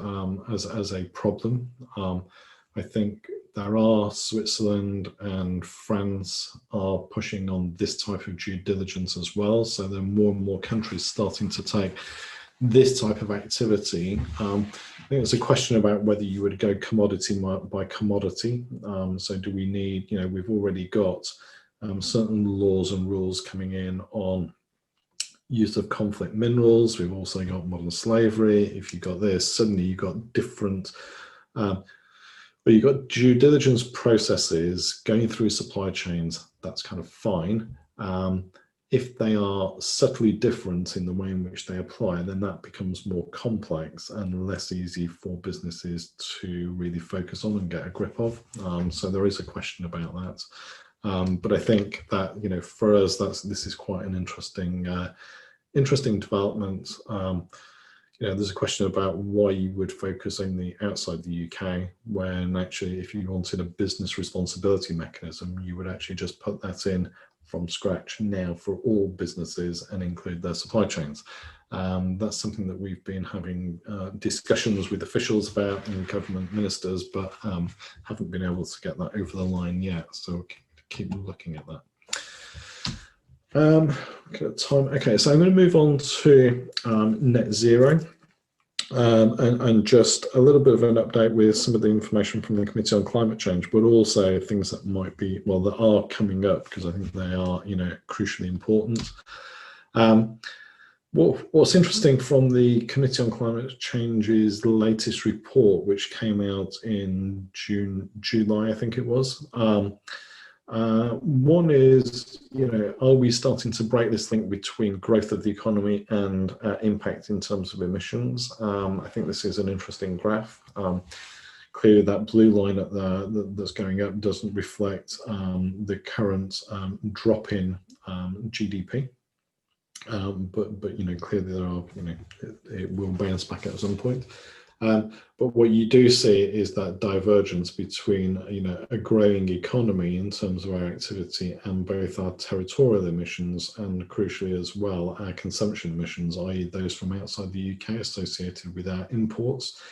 as a problem. I think there are, Switzerland and France are pushing on this type of due diligence as well. So there are more and more countries starting to take this type of activity. I think it's a question about whether you would go commodity by commodity. So do we need, you know, we've already got certain laws and rules coming in on use of conflict minerals. We've also got modern slavery. If you've got this, suddenly you've got different, but you've got due diligence processes going through supply chains. That's kind of fine. If they are subtly different in the way in which they apply, then that becomes more complex and less easy for businesses to really focus on and get a grip of. So there is a question about that. But I think that, you know, for us, this is quite an interesting development. You know, there's a question about why you would focus only outside the UK, when actually, if you wanted a business responsibility mechanism, you would actually just put that in from scratch now for all businesses and include their supply chains. That's something that we've been having discussions with officials about and government ministers, but haven't been able to get that over the line yet. So we'll keep looking at that. Okay, so I'm going to move on to net zero, and just a little bit of an update with some of the information from the Committee on Climate Change, but also things that might be, well, that are coming up, because I think they are, you know, crucially important. What's interesting from the Committee on Climate Change's latest report, which came out in July, I think it was. One is, are we starting to break this link between growth of the economy and impact in terms of emissions? I think this is an interesting graph. Clearly that blue line at that's going up doesn't reflect the current drop in GDP. But clearly there are, it will bounce back at some point. But what you do see is that divergence between, a growing economy in terms of our activity and both our territorial emissions and crucially as well our consumption emissions, i.e. those from outside the UK associated with our imports.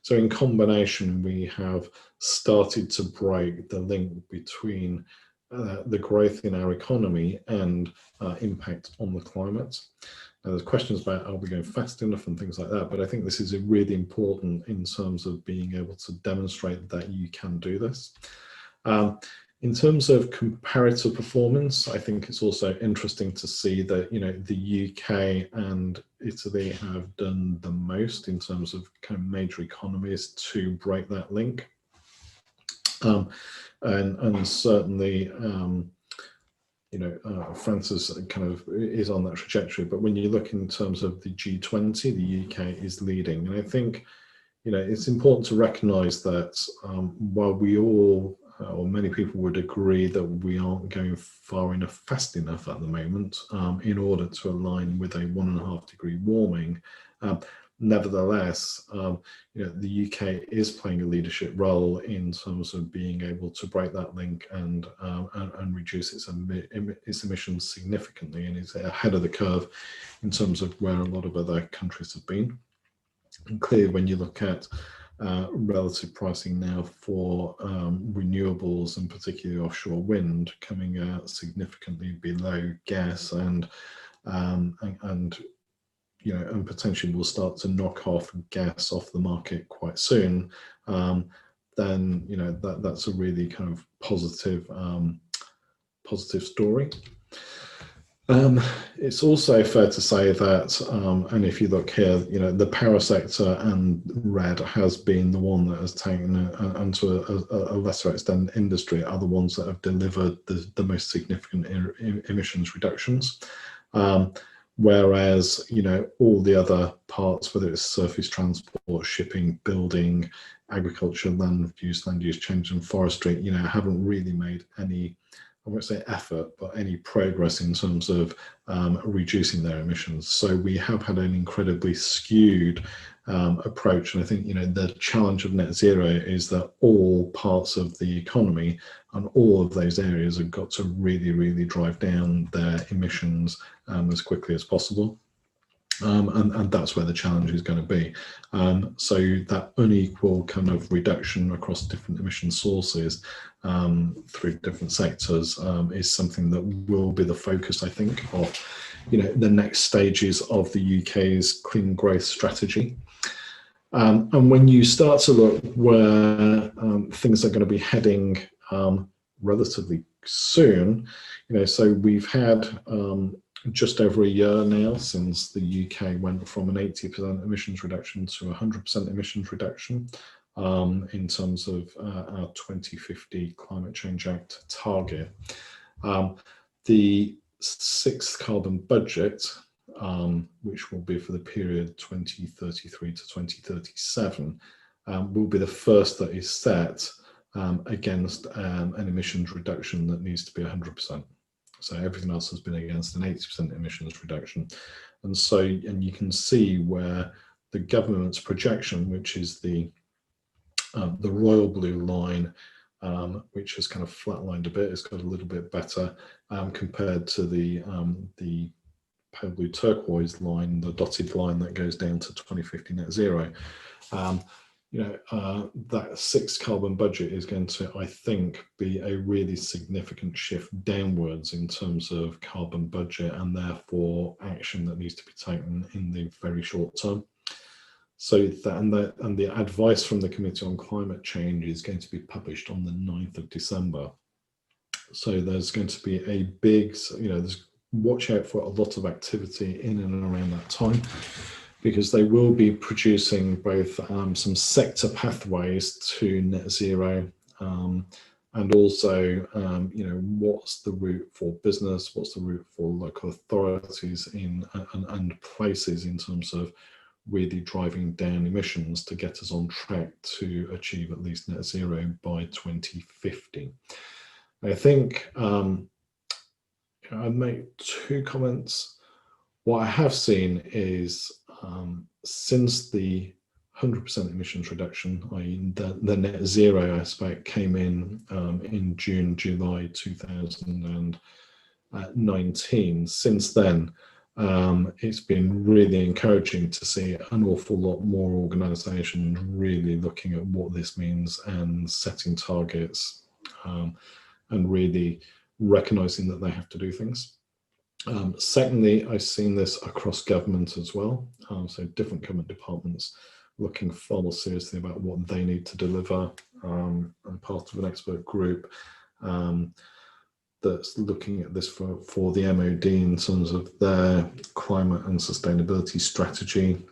So in combination, we have started to break the link between the growth in our economy and impact on the climate. Now, there's questions about are we going fast enough and things like that, but I think this is really important in terms of being able to demonstrate that you can do this. In terms of comparative performance, I think it's also interesting to see that the UK and Italy have done the most in terms of kind of major economies to break that link, and certainly France is is on that trajectory. But when you look in terms of the G20, the UK is leading, and I think it's important to recognise that while we all or many people would agree that we aren't going far enough, fast enough at the moment in order to align with a 1.5 degree warming. Nevertheless, the UK is playing a leadership role in terms of being able to break that link and reduce its emissions significantly, and is ahead of the curve in terms of where a lot of other countries have been. And clearly, when you look at relative pricing now for renewables and particularly offshore wind coming out significantly below gas and potentially will start to knock off gas off the market quite soon, then that's a really kind of positive story. It's also fair to say that, and if you look here, the power sector and red has been the one that has taken, and to a lesser extent industry, are the ones that have delivered the most significant emissions reductions. Whereas, all the other parts, whether it's surface transport, shipping, building, agriculture, land use change and forestry, haven't really made any, I won't say effort, but any progress in terms of reducing their emissions. So we have had an incredibly skewed approach. And I think, the challenge of net zero is that all parts of the economy and all of those areas have got to really, really drive down their emissions as quickly as possible. And that's where the challenge is going to be. So that unequal kind of reduction across different emission sources through different sectors is something that will be the focus, I think, of the next stages of the UK's clean growth strategy. And when you start to look where things are going to be heading relatively soon, so we've had just over a year now since the UK went from an 80% emissions reduction to 100% emissions reduction in terms of our 2050 Climate Change Act target. The 6th carbon budget, which will be for the period 2033 to 2037, will be the first that is set against an emissions reduction that needs to be 100%. So everything else has been against an 80% emissions reduction. And so, and you can see where the government's projection, which is the royal blue line, which has kind of flatlined a bit, it's got a little bit better compared to the pale blue turquoise line, the dotted line that goes down to 2050 net zero. That 6th carbon budget is going to, I think, be a really significant shift downwards in terms of carbon budget and therefore action that needs to be taken in the very short term. So that, and the advice from the Committee on Climate Change is going to be published on the 9th of December. So there's going to be a big, there's watch out for a lot of activity in and around that time, because they will be producing both some sector pathways to net zero and also, what's the route for business, what's the route for local authorities and places in terms of really driving down emissions to get us on track to achieve at least net zero by 2050. I think I'd make 2 comments. What I have seen is since the 100% emissions reduction, i.e. the net zero aspect came in June, July 2019. Since then, it's been really encouraging to see an awful lot more organisations really looking at what this means and setting targets and really recognising that they have to do things. Secondly, I've seen this across government as well, so different government departments looking far more seriously about what they need to deliver. I'm part of an expert group that's looking at this for the MOD in terms of their climate and sustainability strategy.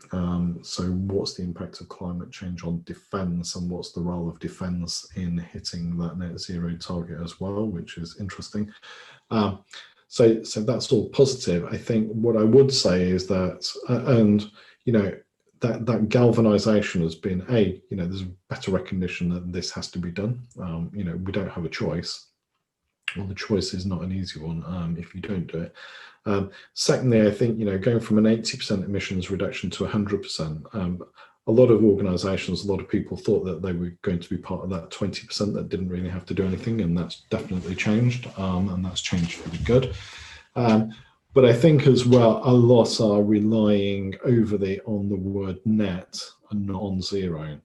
So what's the impact of climate change on defence, and what's the role of defence in hitting that net zero target as well, which is interesting. So that's all positive. I think what I would say is that, that galvanization has been there's a better recognition that this has to be done. We don't have a choice. Well, the choice is not an easy one if you don't do it. Secondly, I think, going from an 80% emissions reduction to 100%, a lot of organisations, a lot of people thought that they were going to be part of that 20% that didn't really have to do anything, and that's definitely changed, and that's changed for the good. But I think as well, a lot are relying overly on the word net and not on zero.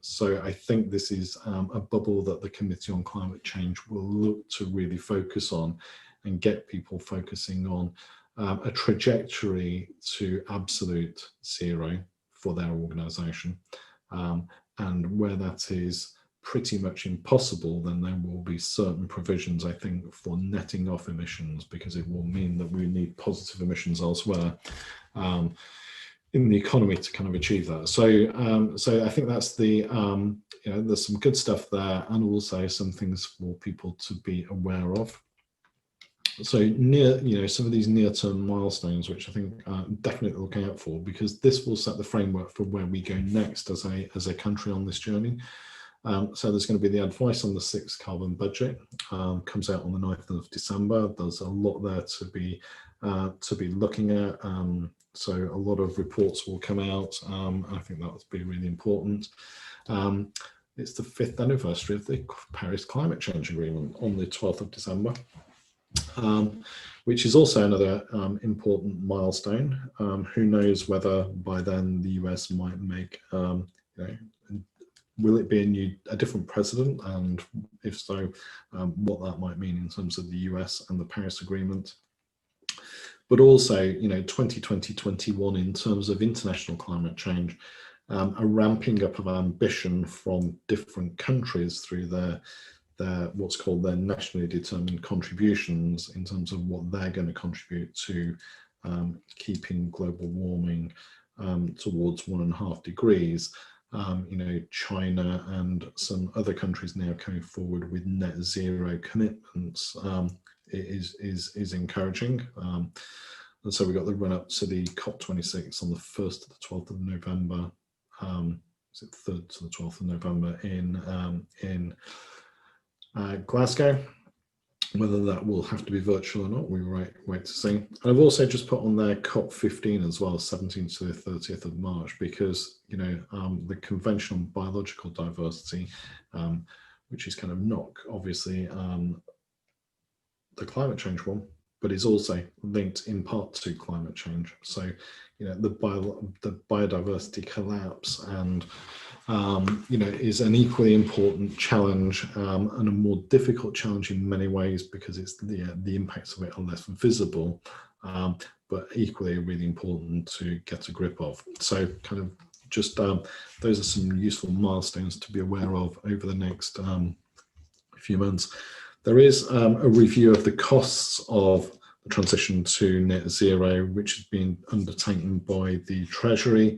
So I think this is a bubble that the Committee on Climate Change will look to really focus on and get people focusing on a trajectory to absolute zero for their organisation. And where that is pretty much impossible, then there will be certain provisions, I think, for netting off emissions, because it will mean that we need positive emissions elsewhere in the economy to kind of achieve that. So I think that's the, there's some good stuff there, and also some things for people to be aware of. So some of these near-term milestones, which I think definitely looking out for, because this will set the framework for where we go next as a country on this journey. So there's going to be the advice on the 6th carbon budget, comes out on the 9th of December. There's a lot there to be looking at. So a lot of reports will come out. I think that would be really important. It's the 5th anniversary of the Paris Climate Change Agreement on the 12th of December. Which is also another important milestone. Who knows whether by then the US might make, will it be a different president, and if so, what that might mean in terms of the US and the Paris Agreement. But also, 2020-21 in terms of international climate change, a ramping up of ambition from different countries through their what's called their nationally determined contributions in terms of what they're going to contribute to keeping global warming towards 1.5 degrees. China and some other countries now coming forward with net zero commitments is encouraging. And so we got the run up to the COP26 on the 1st to the 12th of November. Is it 3rd to the 12th of November in Glasgow? Whether that will have to be virtual or not, we wait to see. And I've also just put on there COP15 as well, 17th to the 30th of March, because the Convention on Biological Diversity, which is kind of not obviously the climate change one, but is also linked in part to climate change. So the biodiversity collapse and is an equally important challenge and a more difficult challenge in many ways, because it's the impacts of it are less visible, but equally really important to get a grip of. So kind of just those are some useful milestones to be aware of over the next few months. There is a review of the costs of the transition to net zero, which has been undertaken by the Treasury.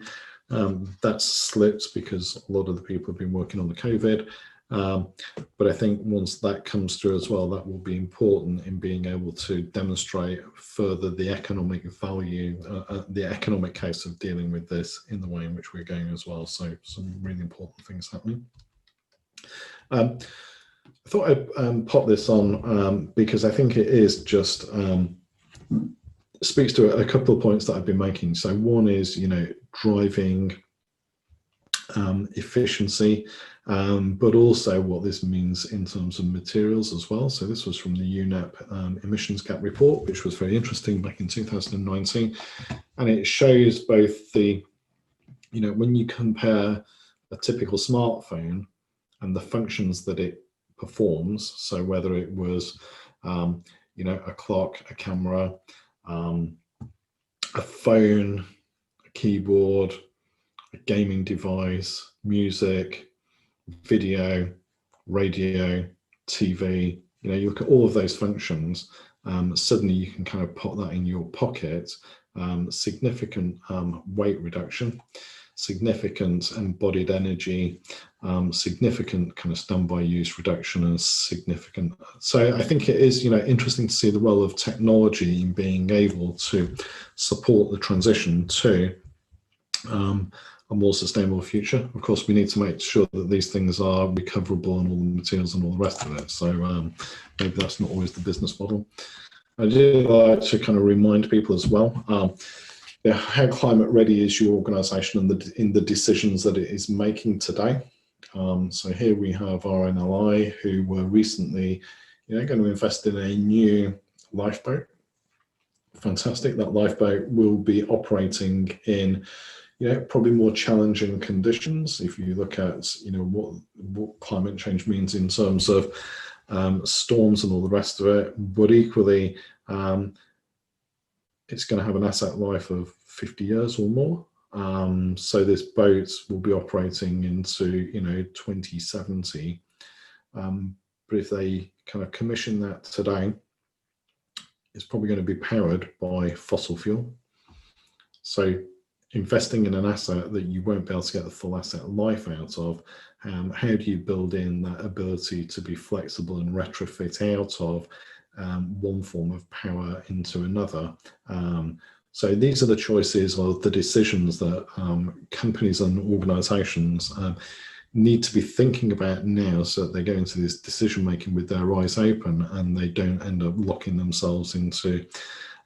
That's slipped because a lot of the people have been working on the COVID. But I think once that comes through as well, that will be important in being able to demonstrate further the economic value, the economic case of dealing with this in the way in which we're going as well. So some really important things happening. I thought I'd pop this on because I think it is just speaks to a couple of points that I've been making. So one is, driving efficiency, but also what this means in terms of materials as well. So this was from the UNEP emissions gap report, which was very interesting back in 2019. And it shows both the, when you compare a typical smartphone and the functions that it performs, so whether it was, a clock, a camera, a phone, a keyboard, a gaming device, music, video, radio, TV, you look at all of those functions, suddenly you can kind of put that in your pocket, significant weight reduction, significant embodied energy, significant kind of standby use reduction, and significant. So I think it is, interesting to see the role of technology in being able to support the transition to a more sustainable future. Of course, we need to make sure that these things are recoverable and all the materials and all the rest of it. So maybe that's not always the business model. I do like to kind of remind people as well, how climate ready is your organisation in the decisions that it is making today. So here we have RNLI, who were recently going to invest in a new lifeboat. Fantastic. That lifeboat will be operating in probably more challenging conditions. If you look at what climate change means in terms of storms and all the rest of it, but equally it's going to have an asset life of 50 years or more. So this boat will be operating into 2070. But if they kind of commission that today, it's probably going to be powered by fossil fuel. So investing in an asset that you won't be able to get the full asset life out of, how do you build in that ability to be flexible and retrofit out of one form of power into another? So these are the choices or the decisions that companies and organizations need to be thinking about now, so that they go into this decision making with their eyes open and they don't end up locking themselves into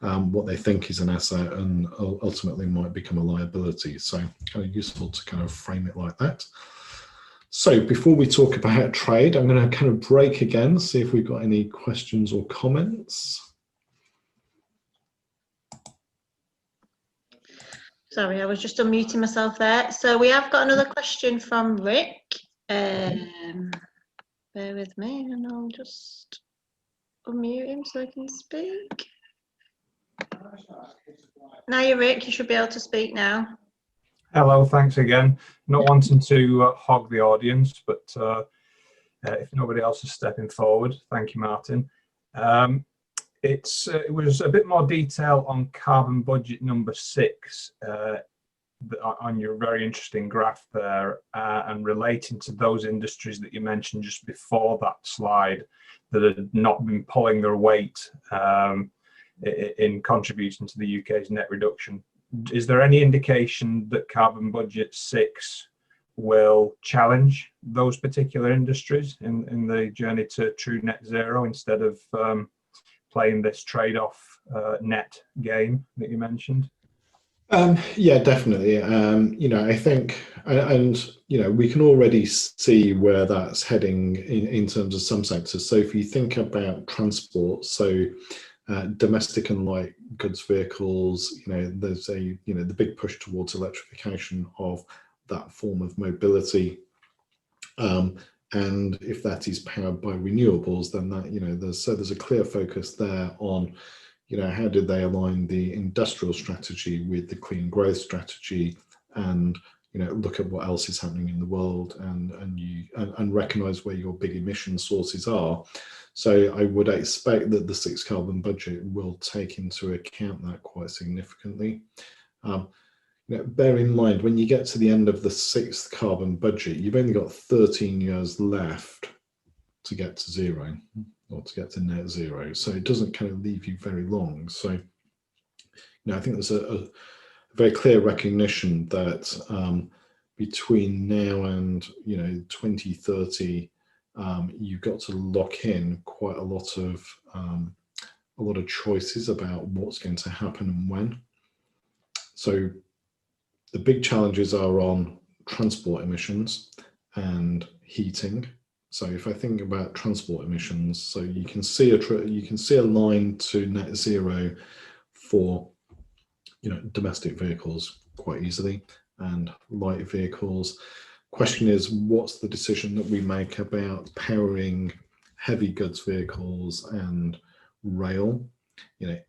what they think is an asset and ultimately might become a liability. So kind of useful to kind of frame it like that. So before we talk about trade, I'm going to kind of break again, see if we've got any questions or comments. Sorry, I was just unmuting myself there. So we have got another question from Rick. Bear with me and I'll just unmute him so I can speak. Now you're Rick, you should be able to speak now. Hello, thanks again. Not wanting to hog the audience, but if nobody else is stepping forward, thank you, Martin. It was a bit more detail on carbon budget number 6 on your very interesting graph there, and relating to those industries that you mentioned just before that slide that had not been pulling their weight in contributing to the UK's net reduction. Is there any indication that carbon budget 6 will challenge those particular industries in the journey to true net zero, instead of playing this trade-off net game that you mentioned? Yeah, definitely. I think, and we can already see where that's heading in terms of some sectors. So if you think about transport, so domestic and light goods vehicles, there's the big push towards electrification of that form of mobility. And if that is powered by renewables, then that, there's a clear focus there on, how did they align the industrial strategy with the clean growth strategy, and, look at what else is happening in the world, and recognize where your big emission sources are. So I would expect that the 6 carbon budget will take into account that quite significantly. bear in mind, when you get to the end of the 6th carbon budget, you've only got 13 years left to get to zero, or to get to net zero. So it doesn't kind of leave you very long. So, I think there's a very clear recognition that between now and 2030, you've got to lock in quite a lot of choices about what's going to happen and when. So the big challenges are on transport emissions and heating. So if I think about transport emissions, so you can see a line to net zero for domestic vehicles quite easily, and light vehicles. Question is, what's the decision that we make about powering heavy goods vehicles and rail?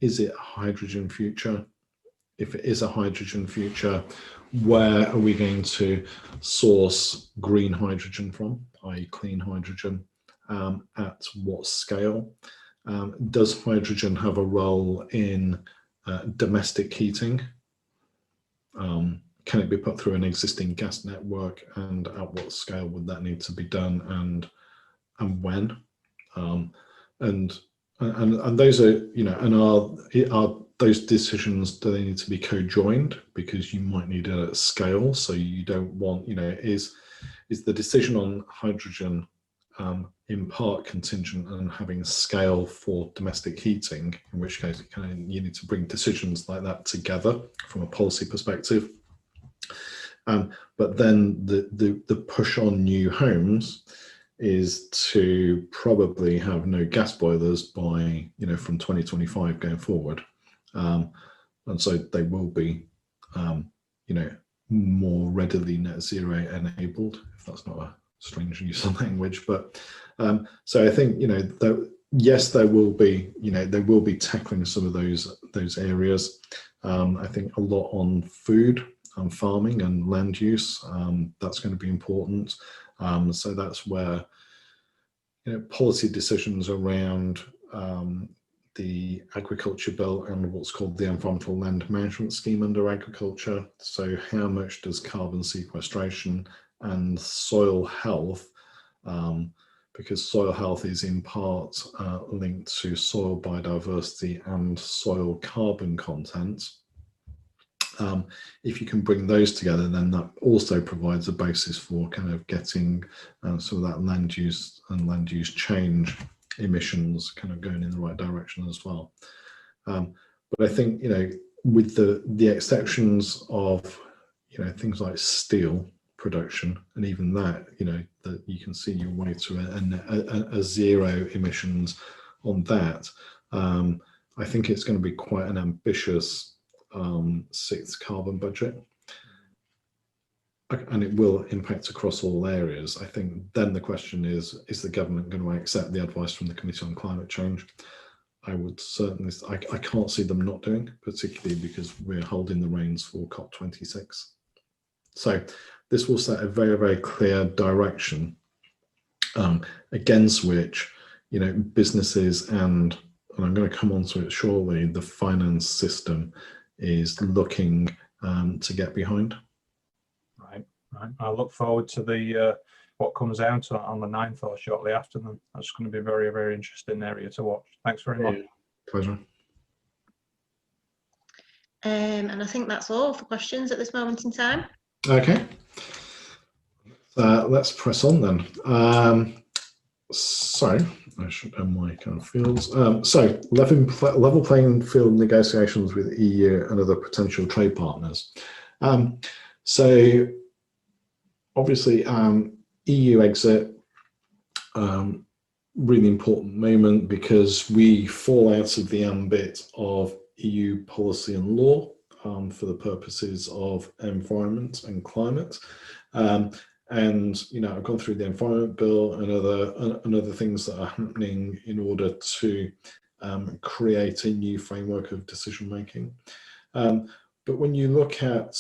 Is it a hydrogen future? If it is a hydrogen future, where are we going to source green hydrogen from, i.e. clean hydrogen? At what scale? Does hydrogen have a role in domestic heating? Can it be put through an existing gas network, and at what scale would that need to be done, and when? And those are, and are those decisions, do they need to be co-joined, because you might need it at scale? So you don't want, is the decision on hydrogen in part contingent on having scale for domestic heating, in which case you need to bring decisions like that together from a policy perspective. But then the push on new homes is to probably have no gas boilers by from 2025 going forward, and so they will be more readily net zero enabled, if that's not a strange use of language. But so I think yes, there will be tackling some of those areas. I think a lot on food and farming and land use, that's going to be important. So that's where policy decisions around the agriculture bill and what's called the environmental land management scheme under agriculture. So how much does carbon sequestration and soil health, because soil health is in part linked to soil biodiversity and soil carbon content. If you can bring those together, then that also provides a basis for kind of getting some of that land use and land use change emissions kind of going in the right direction as well. But I think, with the exceptions of, things like steel production, and even that, that you can see your way to a zero emissions on that. I think it's going to be quite an ambitious 6th carbon budget, and it will impact across all areas. I think then the question is the government going to accept the advice from the Committee on Climate Change? I would certainly, I can't see them not doing, particularly because we're holding the reins for COP26. So this will set a very, very clear direction against which, businesses and I'm going to come on to it shortly, the finance system is looking to get behind. Right. I look forward to the what comes out on the 9th or shortly after them. That's going to be a very, very interesting area to watch. Thanks very much. Pleasure. And I think that's all for questions at this moment in time. Okay. Let's press on then. So I should have my kind of fields. So level playing field negotiations with EU and other potential trade partners. So obviously EU exit, really important moment, because we fall out of the ambit of EU policy and law for the purposes of environment and climate. And I've gone through the environment bill and other things that are happening in order to create a new framework of decision making. But when you look at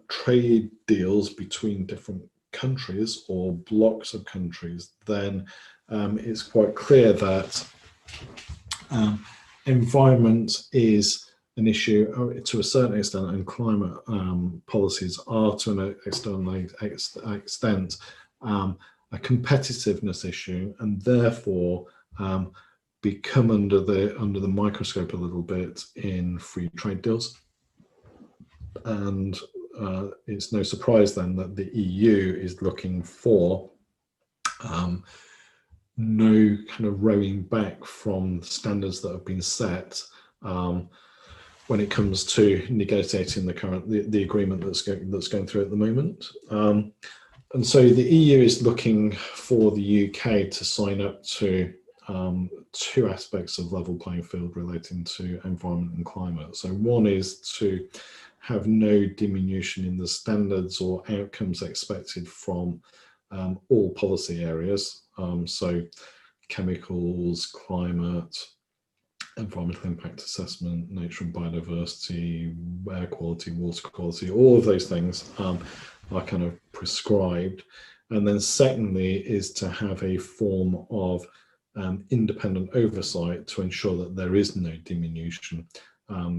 trade deals between different countries or blocks of countries, then it's quite clear that environment is an issue to a certain extent, and climate policies are to an extent a competitiveness issue, and therefore become under the microscope a little bit in free trade deals. And it's no surprise then that the EU is looking for no kind of rowing back from standards that have been set when it comes to negotiating the agreement that's going through at the moment. And so the EU is looking for the UK to sign up to two aspects of level playing field relating to environment and climate. So one is to have no diminution in the standards or outcomes expected from all policy areas. So chemicals, climate, environmental impact assessment, nature and biodiversity, air quality, water quality, all of those things are kind of prescribed. And then secondly is to have a form of independent oversight to ensure that there is no diminution,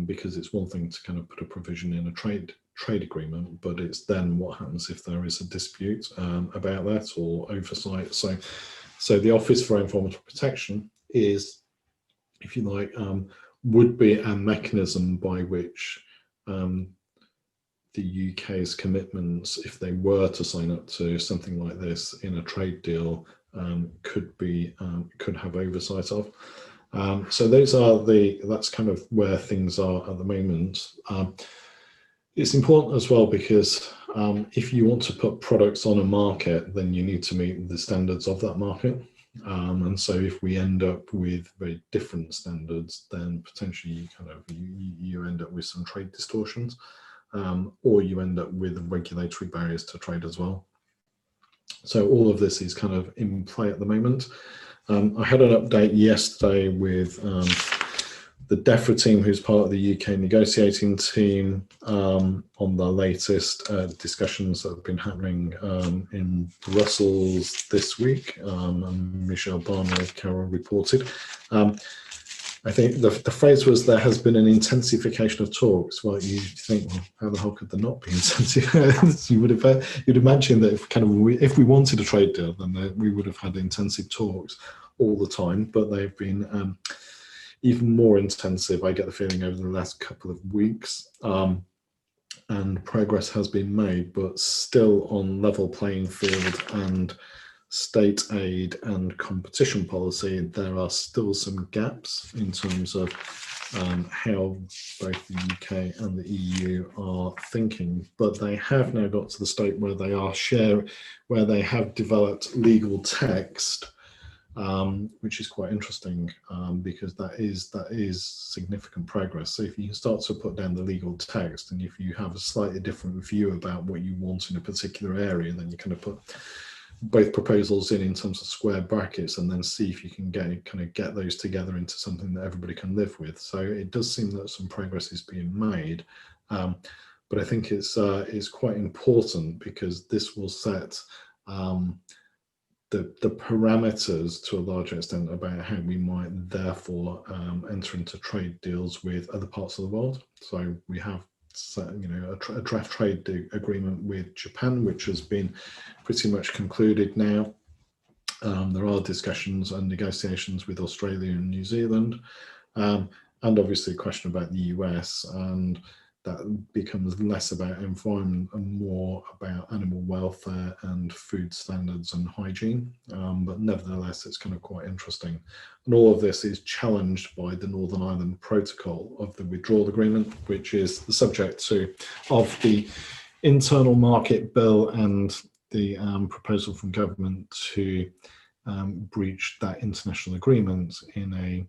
because it's one thing to kind of put a provision in a trade agreement, but it's then what happens if there is a dispute about that or oversight. So the Office for Environmental Protection is, if you like, would be a mechanism by which the UK's commitments, if they were to sign up to something like this in a trade deal, could have oversight of. So that's kind of where things are at the moment. It's important as well because if you want to put products on a market, then you need to meet the standards of that market. And so if we end up with very different standards, then potentially you end up with some trade distortions, or you end up with regulatory barriers to trade as well. So all of this is kind of in play at the moment. I had an update yesterday with the DEFRA team, who's part of the UK negotiating team, on the latest discussions that have been happening in Brussels this week. And Michelle Barner of Carol reported. I think the phrase was, there has been an intensification of talks. Well, you think, well, how the hell could there not be intensive? You'd imagine that if we wanted a trade deal, then we would have had intensive talks all the time, but they've been even more intensive, I get the feeling, over the last couple of weeks. And progress has been made, but still on level playing field and state aid and competition policy, there are still some gaps in terms of how both the UK and the EU are thinking. But they have now got to the state where they have developed legal text, which is quite interesting, because that is significant progress. So if you start to put down the legal text, and if you have a slightly different view about what you want in a particular area, then you kind of put both proposals in terms of square brackets, and then see if you can get those together into something that everybody can live with. So it does seem that some progress is being made, but I think it's quite important, because this will set the parameters to a large extent about how we might therefore enter into trade deals with other parts of the world. So we have a draft trade agreement with Japan, which has been pretty much concluded now. There are discussions and negotiations with Australia and New Zealand, and obviously a question about the US, and that becomes less about environment and more about animal welfare and food standards and hygiene. But nevertheless, it's kind of quite interesting. And all of this is challenged by the Northern Ireland Protocol of the Withdrawal Agreement, which is the subject of the Internal Market Bill and the proposal from government to breach that international agreement in a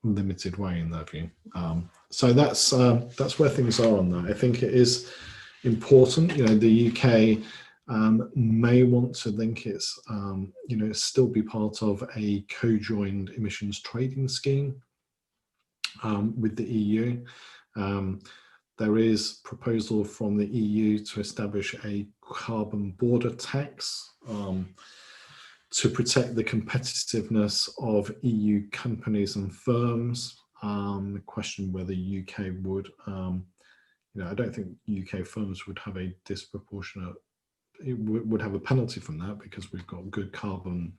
limited way, in their view. So that's where things are on that. I think it is important. The UK may want to link its, still be part of a co-joined emissions trading scheme with the EU. There is proposal from the EU to establish a carbon border tax to protect the competitiveness of EU companies and firms the question whether UK would, I don't think UK firms would have a disproportionate, would have a penalty from that, because we've got good carbon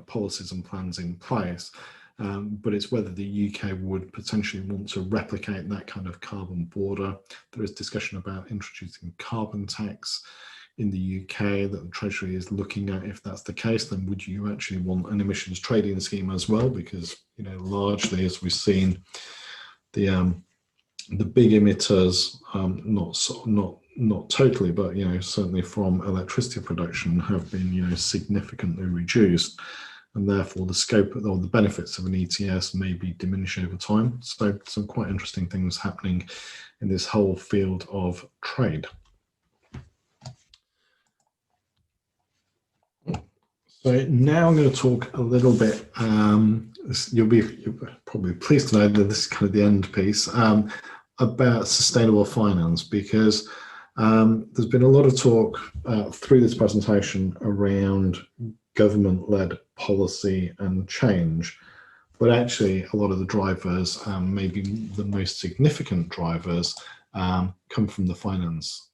policies and plans in place. But it's whether the UK would potentially want to replicate that kind of carbon border. There is discussion about introducing carbon tax in the UK that the Treasury is looking at. If that's the case, then would you actually want an emissions trading scheme as well? Because, largely, as we've seen, the big emitters, not totally, but certainly from electricity production, have been significantly reduced, and therefore the scope or the benefits of an ETS may be diminished over time. So some quite interesting things happening in this whole field of trade. So now I'm going to talk a little bit, you'll be probably pleased to know that this is kind of the end piece, about sustainable finance, because there's been a lot of talk through this presentation around government-led policy and change, but actually a lot of the drivers, maybe the most significant drivers, come from the finance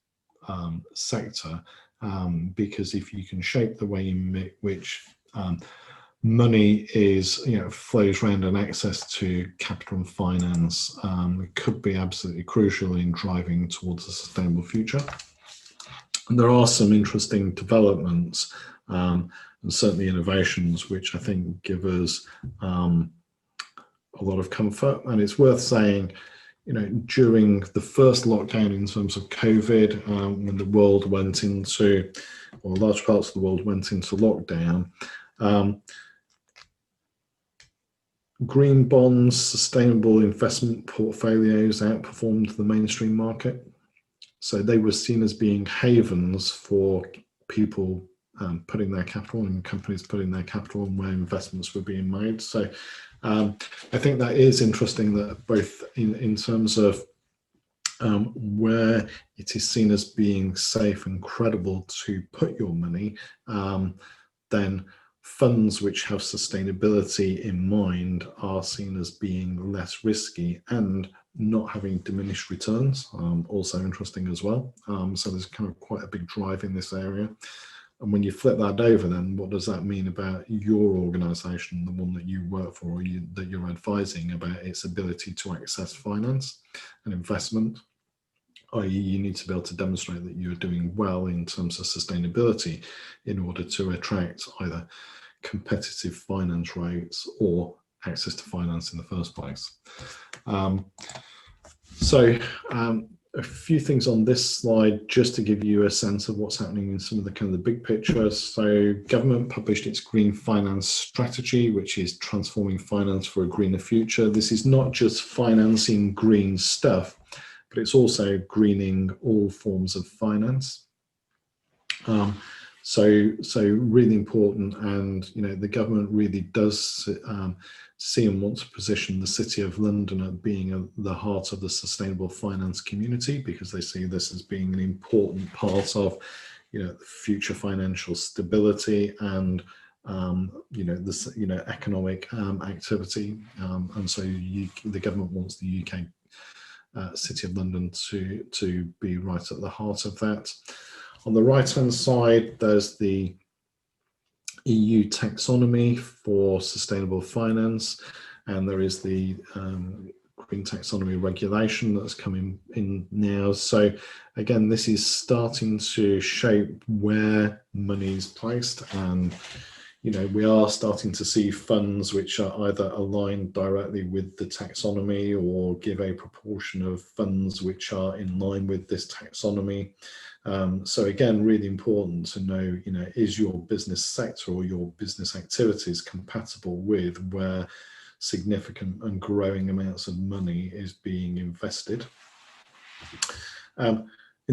sector. Because if you can shape the way in which money is, flows around and access to capital and finance, it could be absolutely crucial in driving towards a sustainable future. And there are some interesting developments and certainly innovations which I think give us a lot of comfort. And it's worth saying, during the first lockdown in terms of COVID, when the world went into, or large parts of the world went into lockdown, green bonds, sustainable investment portfolios outperformed the mainstream market. So they were seen as being havens for people putting their capital, and companies putting their capital, and where investments were being made. So I think that is interesting, that both in terms of where it is seen as being safe and credible to put your money, then funds which have sustainability in mind are seen as being less risky and not having diminished returns. Also interesting as well. So there's kind of quite a big drive in this area. And when you flip that over, then what does that mean about your organisation, the one that you work for, or that you're advising, about its ability to access finance and investment? i.e. you need to be able to demonstrate that you're doing well in terms of sustainability in order to attract either competitive finance rates or access to finance in the first place. A few things on this slide just to give you a sense of what's happening in some of the kind of the big pictures. So government published its green finance strategy, which is transforming finance for a greener future. This is not just financing green stuff, but it's also greening all forms of finance. So really important, and the government really does see and want to position the City of London at being the heart of the sustainable finance community, because they see this as being an important part of future financial stability and this economic activity, and so the government wants the UK City of London to be right at the heart of that. On the right-hand side, there's the EU taxonomy for sustainable finance, and there is the green taxonomy regulation that's coming in now. So again, this is starting to shape where money is placed, and we are starting to see funds which are either aligned directly with the taxonomy or give a proportion of funds which are in line with this taxonomy. So again, really important to know, is your business sector or your business activities compatible with where significant and growing amounts of money is being invested. In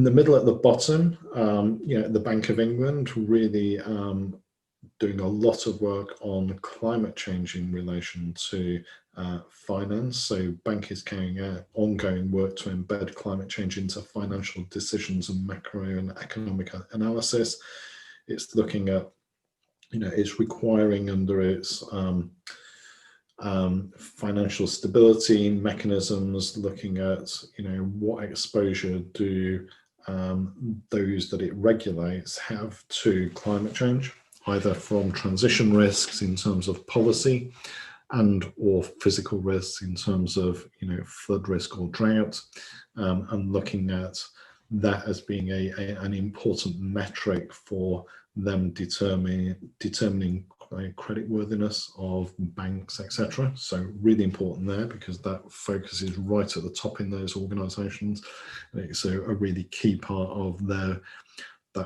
the middle at the bottom, the Bank of England really doing a lot of work on climate change in relation to finance. So bank is carrying out ongoing work to embed climate change into financial decisions and macro and economic analysis. It's looking at, it's requiring under its financial stability mechanisms, looking at, what exposure do those that it regulates have to climate change, either from transition risks in terms of policy and or physical risks in terms of flood risk or drought, and looking at that as being an important metric for them determining creditworthiness of banks, etc. So really important there, because that focus is right at the top in those organisations. It's a really key part of that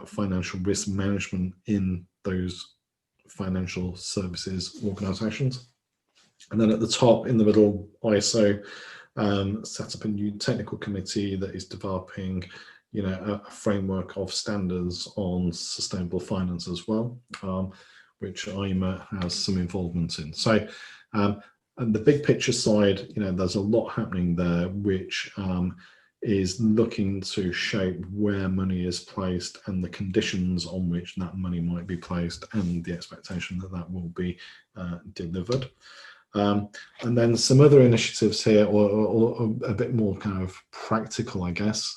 financial risk management in those financial services organisations. And then at the top, in the middle, ISO set up a new technical committee that is developing a framework of standards on sustainable finance as well, which IMA has some involvement in. So, and the big picture side, there's a lot happening there, which is looking to shape where money is placed and the conditions on which that money might be placed, and the expectation that that will be delivered. And then some other initiatives here, or a bit more kind of practical, I guess.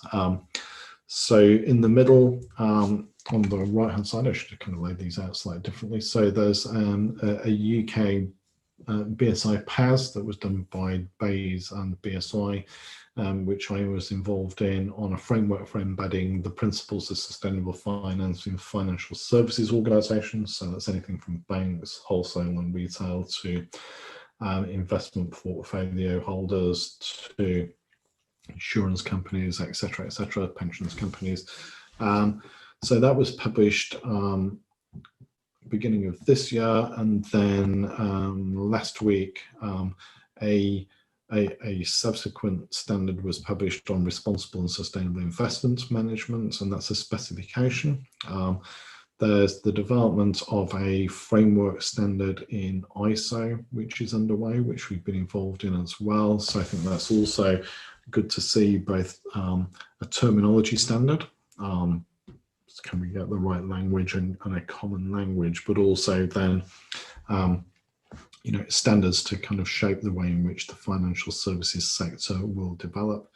So in the middle, on the right hand side, I should have kind of laid these out slightly differently. So there's a UK BSI PAS that was done by Bayes and BSI, which I was involved in, on a framework for embedding the principles of sustainable finance in financial services organisations. So that's anything from banks, wholesale and retail, to investment portfolio holders, to insurance companies, etc., pensions companies. So that was published beginning of this year, and then last week a subsequent standard was published on responsible and sustainable investment management, and that's a specification. There's the development of a framework standard in ISO, which is underway, which we've been involved in as well. So I think that's also good to see, both a terminology standard, can we get the right language and a common language, but also then standards to kind of shape the way in which the financial services sector will develop.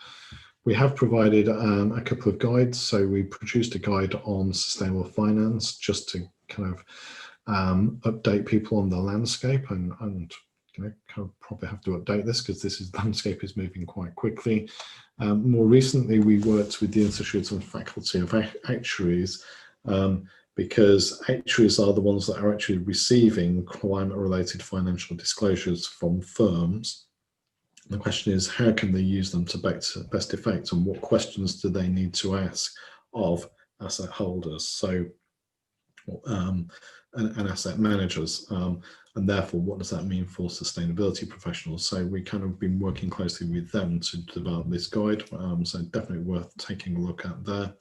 We have provided a couple of guides. So we produced a guide on sustainable finance, just to kind of update people on the landscape, and kind of probably have to update this because landscape is moving quite quickly. More recently, we worked with the Institute and Faculty of Actuaries, because actuaries are the ones that are actually receiving climate-related financial disclosures from firms. The question is, how can they use them to best effect, and what questions do they need to ask of asset holders, so and asset managers, and therefore what does that mean for sustainability professionals? So we kind of been working closely with them to develop this guide, so definitely worth taking a look at there.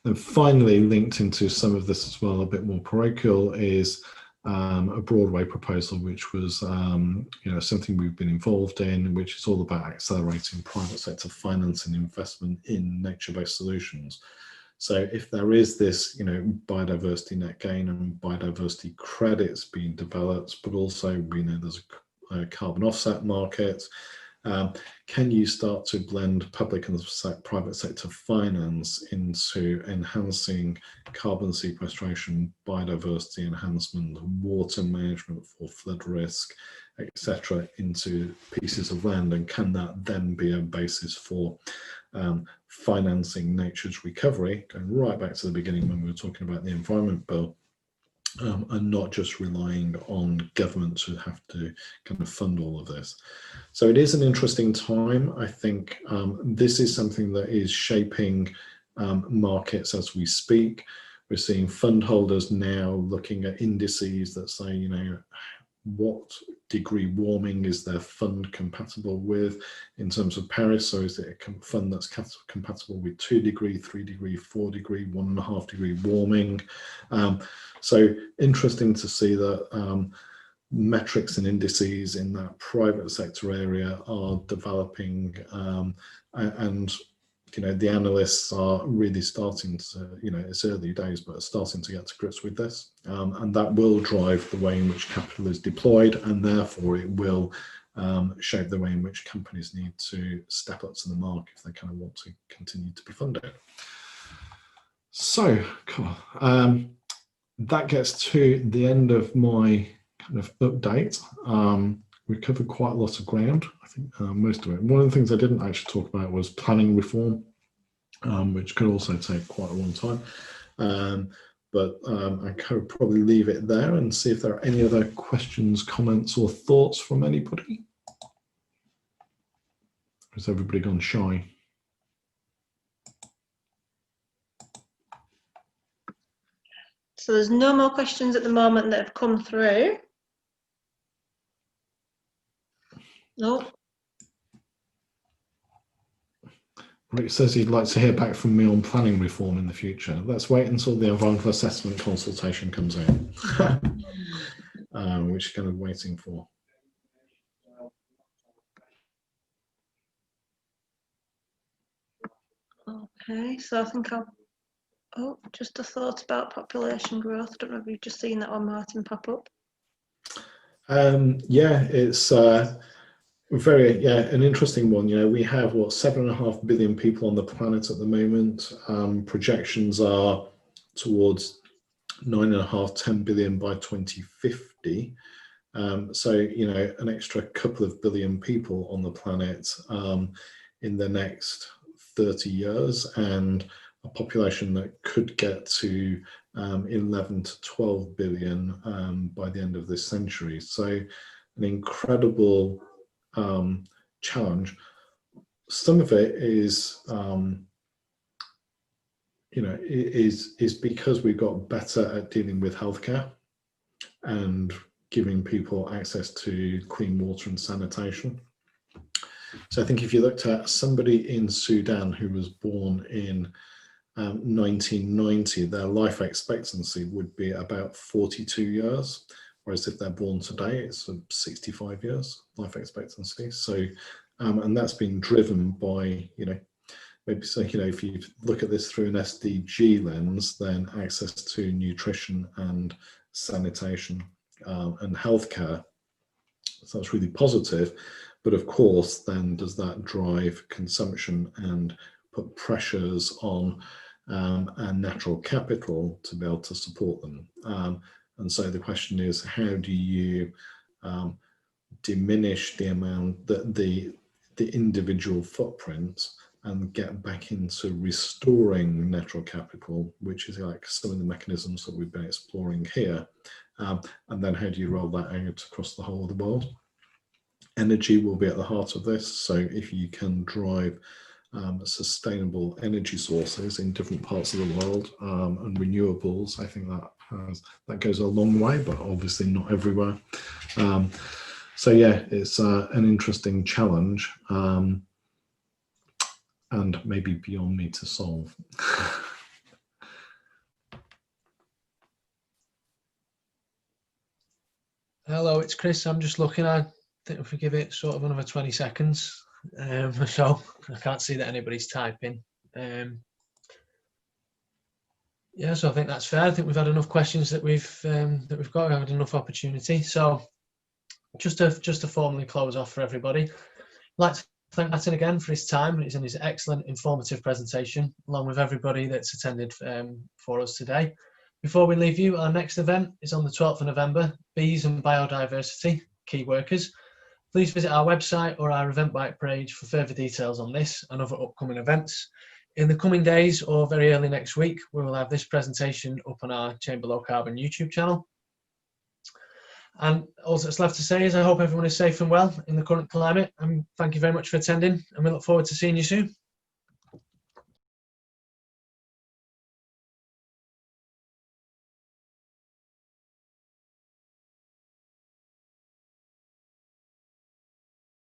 And finally, linked into some of this as well, a bit more parochial, is a Broadway proposal, which was something we've been involved in, which is all about accelerating private sector finance and investment in nature-based solutions. So if there is this biodiversity net gain and biodiversity credits being developed, but also there's a carbon offset market, can you start to blend public and private sector finance into enhancing carbon sequestration, biodiversity enhancement, water management for flood risk, etc., into pieces of land? And can that then be a basis for financing nature's recovery, going right back to the beginning when we were talking about the Environment Bill, and not just relying on government to have to kind of fund all of this. So it is an interesting time. I think this is something that is shaping markets as we speak. We're seeing fund holders now looking at indices that say, what degree warming is their fund compatible with in terms of Paris? So is it a fund that's compatible with 2 degree, 3 degree, 4 degree, 1.5 degree warming? So interesting to see that metrics and indices in that private sector area are developing, and you know, the analysts are really starting to, you know, it's early days, but starting to get to grips with this. And that will drive the way in which capital is deployed, and therefore it will shape the way in which companies need to step up to the mark if they kind of want to continue to be funded. So, cool. That gets to the end of my kind of update. We covered quite a lot of ground, I think, most of it. One of the things I didn't actually talk about was planning reform, which could also take quite a long time. But I could probably leave it there and see if there are any other questions, comments, or thoughts from anybody. Has everybody gone shy? So there's no more questions at the moment that have come through. No. Rick says he'd like to hear back from me on planning reform in the future. Let's wait until the environmental assessment consultation comes in, which kind of waiting for. Okay, so I think oh, just a thought about population growth. I don't know if you've just seen that on Martin pop up. Yeah, it's very, an interesting one. You know, we have, what, 7.5 billion people on the planet at the moment. Projections are towards 9.5, 10 billion by 2050. So, you know, an extra couple of billion people on the planet in the next 30 years, and a population that could get to 11 to 12 billion by the end of this century. So an incredible challenge. Some of it is, you know, is because we got better at dealing with healthcare and giving people access to clean water and sanitation. So I think if you looked at somebody in Sudan who was born in 1990, their life expectancy would be about 42 years. Whereas if they're born today, it's 65 years life expectancy. So, and that's been driven by, you know, maybe, so, you know, if you look at this through an SDG lens, then access to nutrition and sanitation and healthcare. So that's really positive. But of course, then does that drive consumption and put pressures on our natural capital to be able to support them? And so the question is, how do you diminish the amount that the individual footprint and get back into restoring natural capital, which is like some of the mechanisms that we've been exploring here. And then how do you roll that out across the whole of the world? Energy will be at the heart of this. So if you can drive sustainable energy sources in different parts of the world and renewables, I think that goes a long way, but obviously not everywhere. So yeah, it's an interesting challenge and maybe beyond me to solve. Hello, it's Chris. I'm just looking. I think if we give it sort of another 20 seconds or so, I can't see that anybody's typing. Yeah, so I think that's fair. I think we've had enough questions that we've got. We've had enough opportunity. So just to formally close off for everybody, I'd like to thank Martin again for his time and his excellent informative presentation, along with everybody that's attended for us today. Before we leave you, our next event is on the 12th of November, Bees and Biodiversity, Key Workers. Please visit our website or our Eventbrite page for further details on this and other upcoming events. In the coming days or very early next week, we will have this presentation up on our Chamber Low Carbon YouTube channel. And all that's left to say is I hope everyone is safe and well in the current climate, and thank you very much for attending, and we look forward to seeing you soon.